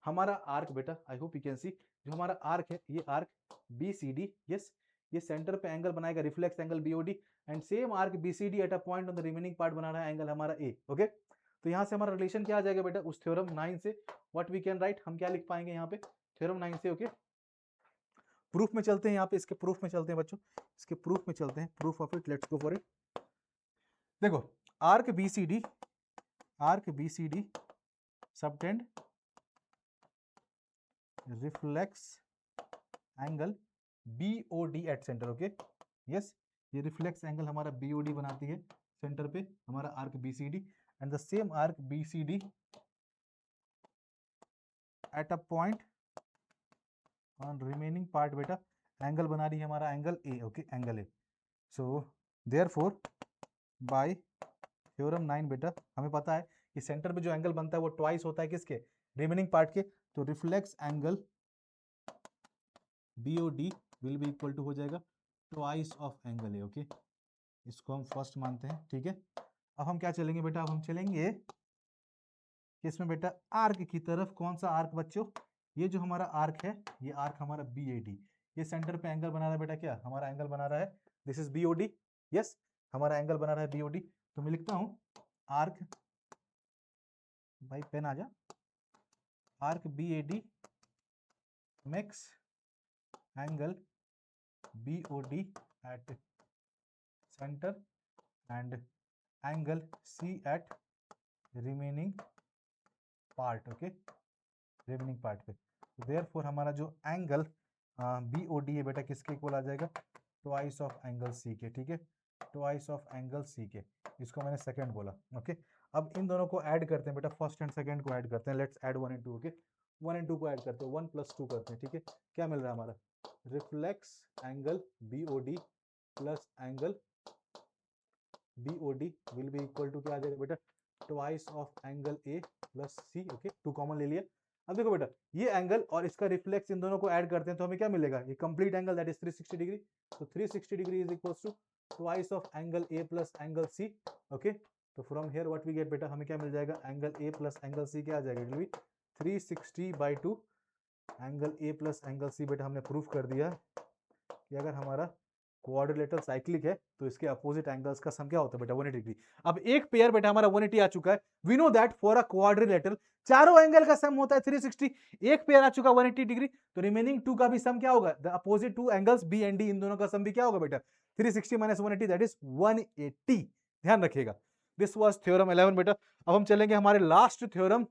हमारा आर्क बेटा, I hope you can see, जो हमारा आर्क है ये arc B C D. Yes, ये सेंटर पे एंगल बनाएगा reflex angle BOD, and same arc B C D at a point on the remaining part बना रहा है एंगल हमारा ए। ओके, तो यहाँ से हमारा रिलेशन क्या आ जाएगा बेटा, उस थ्योरम 9 से व्हाट वी कैन राइट, हम क्या लिख पाएंगे यहाँ पे थ्योरम 9 से। ओके, प्रूफ में चलते हैं, यहाँ पे इसके प्रूफ में चलते हैं बच्चों, इसके प्रूफ में चलते हैं, proof of it, let's go for it. देखो arc B C D subtend reflex angle BOD at centre. Okay, yes, ये रिफ्लेक्स एंगल हमारा बीओडी बनाती है सेंटर पे हमारा arc BCD, and the same arc BCD at a point on remaining part बेटा angle बना रही है हमारा angle A. Okay, angle A. So therefore by theorem 9 बेटा हमें पता है कि सेंटर पे जो एंगल बनता है वो ट्वाइस होता है किसके, रिमेनिंग पार्ट के। तो reflex angle BOD will be equal to हो जाएगा twice of angle A. Okay, इसको हम फर्स्ट मानते हैं। ठीक है, अब हम क्या चलेंगे बेटा, अब हम चलेंगे किसमें बेटा, आर्क की तरफ। कौन सा आर्क बच्चों, ये जो हमारा आर्क है ये आर्क हमारा बीएडी, ये सेंटर पे एंगल बना रहा है बेटा, क्या हमारा एंगल बना रहा है, दिस इज बीओडी। यस, हमारा एंगल बना रहा है बीओडी। तो मैं लिखता हूं आर्क, भाई पेन आ जा, arc BAD makes angle BOD at centre and angle C at remaining part. Okay, remaining part पे। देयरफॉर हमारा जो एंगल बीओडी है बेटा किसके इक्वल आ जाएगा, ट्वाइस ऑफ एंगल सी के। ठीक है, ट्वाइस ऑफ एंगल सी के, इसको मैंने सेकंड बोला। ओके, अब इन दोनों को ऐड करते हैं बेटा, फर्स्ट एंड सेकंड को ऐड करते हैं। Let's add 1 and 2। Okay, 1 and 2 को ऐड करते हैं, 1 + 2 करते हैं। ठीक है, क्या मिल रहा है हमारा, reflex angle BOD plus angle BOD will be equal to क्या आ जाएगा बेटा, twice of angle A plus C. Okay, 2 common ले लिया। अब देखो बेटा ये एंगल और इसका रिफ्लेक्स इन दोनों को ऐड करते हैं तो हमें क्या मिलेगा, ये complete angle that is 360 degree. तो 360 degree is equals to twice of angle A plus angle C. Okay, तो from here what we get बेटा, हमें क्या मिल जाएगा, angle A plus angle C क्या आ जाएगा, it will be 360/2 angle A plus angle C बेटा हमने प्रूफ कर दिया है कि अगर हमारा क्वाड्रिलेटरल साइक्लिक है तो इसके अपोजिट एंगल्स का सम क्या होता है बेटा 180 डिग्री। अब एक पेयर बेटा हमारा 180 आ चुका है। We know that for a quadrilateral चारों एंगल का सम होता है 360। एक पेयर आ चुका 180 डिग्री, तो रिमेनिंग टू का भी सम क्या होगा, the opposite two angles B and D, इन दोनों का सम भी क्या होगा बेटा 360 माइनस 180 दैट इज 180। ध्यान रखिएगा, दिस वाज थ्योरम 11 बेटा। अब हम चलेंगे हमारे last theorem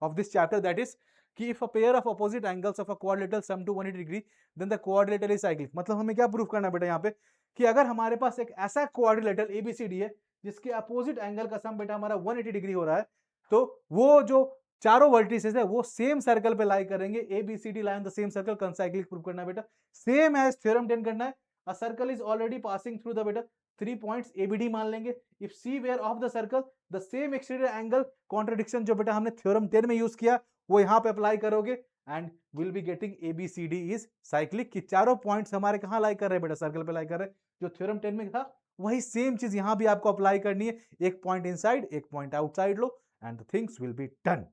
of this chapter that is कि if a pair of opposite angles of a quadrilateral sum to 180 degree then the quadrilateral is cyclic. मतलब हमें क्या प्रूफ करना है बेटा यहाँ पे कि अगर हमारे पास एक ऐसा क्वाड्रिलेटरल एबीसीडी है जिसके अपोजिट एंगल का सम बेटा हमारा 180 डिग्री हो रहा है, तो वो जो चारों वर्टिसेस है वो सेम सर्कल पे लाई करेंगे। एबीसीडी lie on the same circle, concyclic proof करना है बेटा, सेम एज थ्योरम 10 करना है। A circle is already passing through the बेटा 3 पॉइंट्स एबीडी मान लेंगे। If C where of the circle the same exterior angle, contradiction जो बेटा हमने थ्योरम 10 में यूज किया वो यहां पे अप्लाई करोगे and will be getting ABCD is cyclic, कि चारों पॉइंट्स हमारे कहां लाई कर रहे हैं बेटा, सर्कल पे लाई कर रहे हैं। जो थ्योरम 10 में था वही सेम चीज यहां भी आपको अप्लाई करनी है। एक पॉइंट इनसाइड एक point outside low and the things will be done.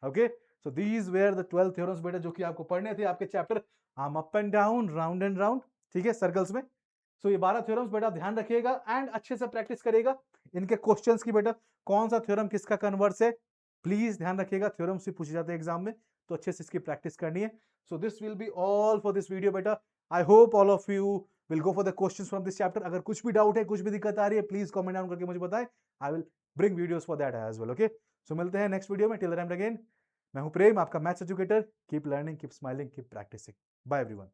Okay, so these where the 12 theorems बेटा जो कि आपको पढ़ने थे आपके chapter arm up and down, round and round, ठीक है, सर्कल्स में। सो ये 12 थ्योरम्स बेटा ध्यान रखिएगा एंड अच्छे से प्रैक्टिस करिएगा इनके क्वेश्चंस की बेटा, कौन सा थ्योरम किसका कन्वर्स है प्लीज ध्यान रखिएगा। थ्योरम से पूछे जाते हैं एग्जाम में, तो अच्छे से इसकी प्रैक्टिस करनी है। So this will be all for this video बेटा। I hope all of you will go for the questions from this chapter. अगर कुछ भी डाउट है, कुछ भी दिक्कत आ रही है, प्लीज कमेंट डाउन करके मुझे बताएं। I will bring videos for that as well. Okay, so मिलते हैं नेक्स्ट वीडियो में। टिल द टाइम अगेन, मैं हूं प्रेम, आपका maths educator. Keep learning, keep smiling, keep practising. Bye everyone.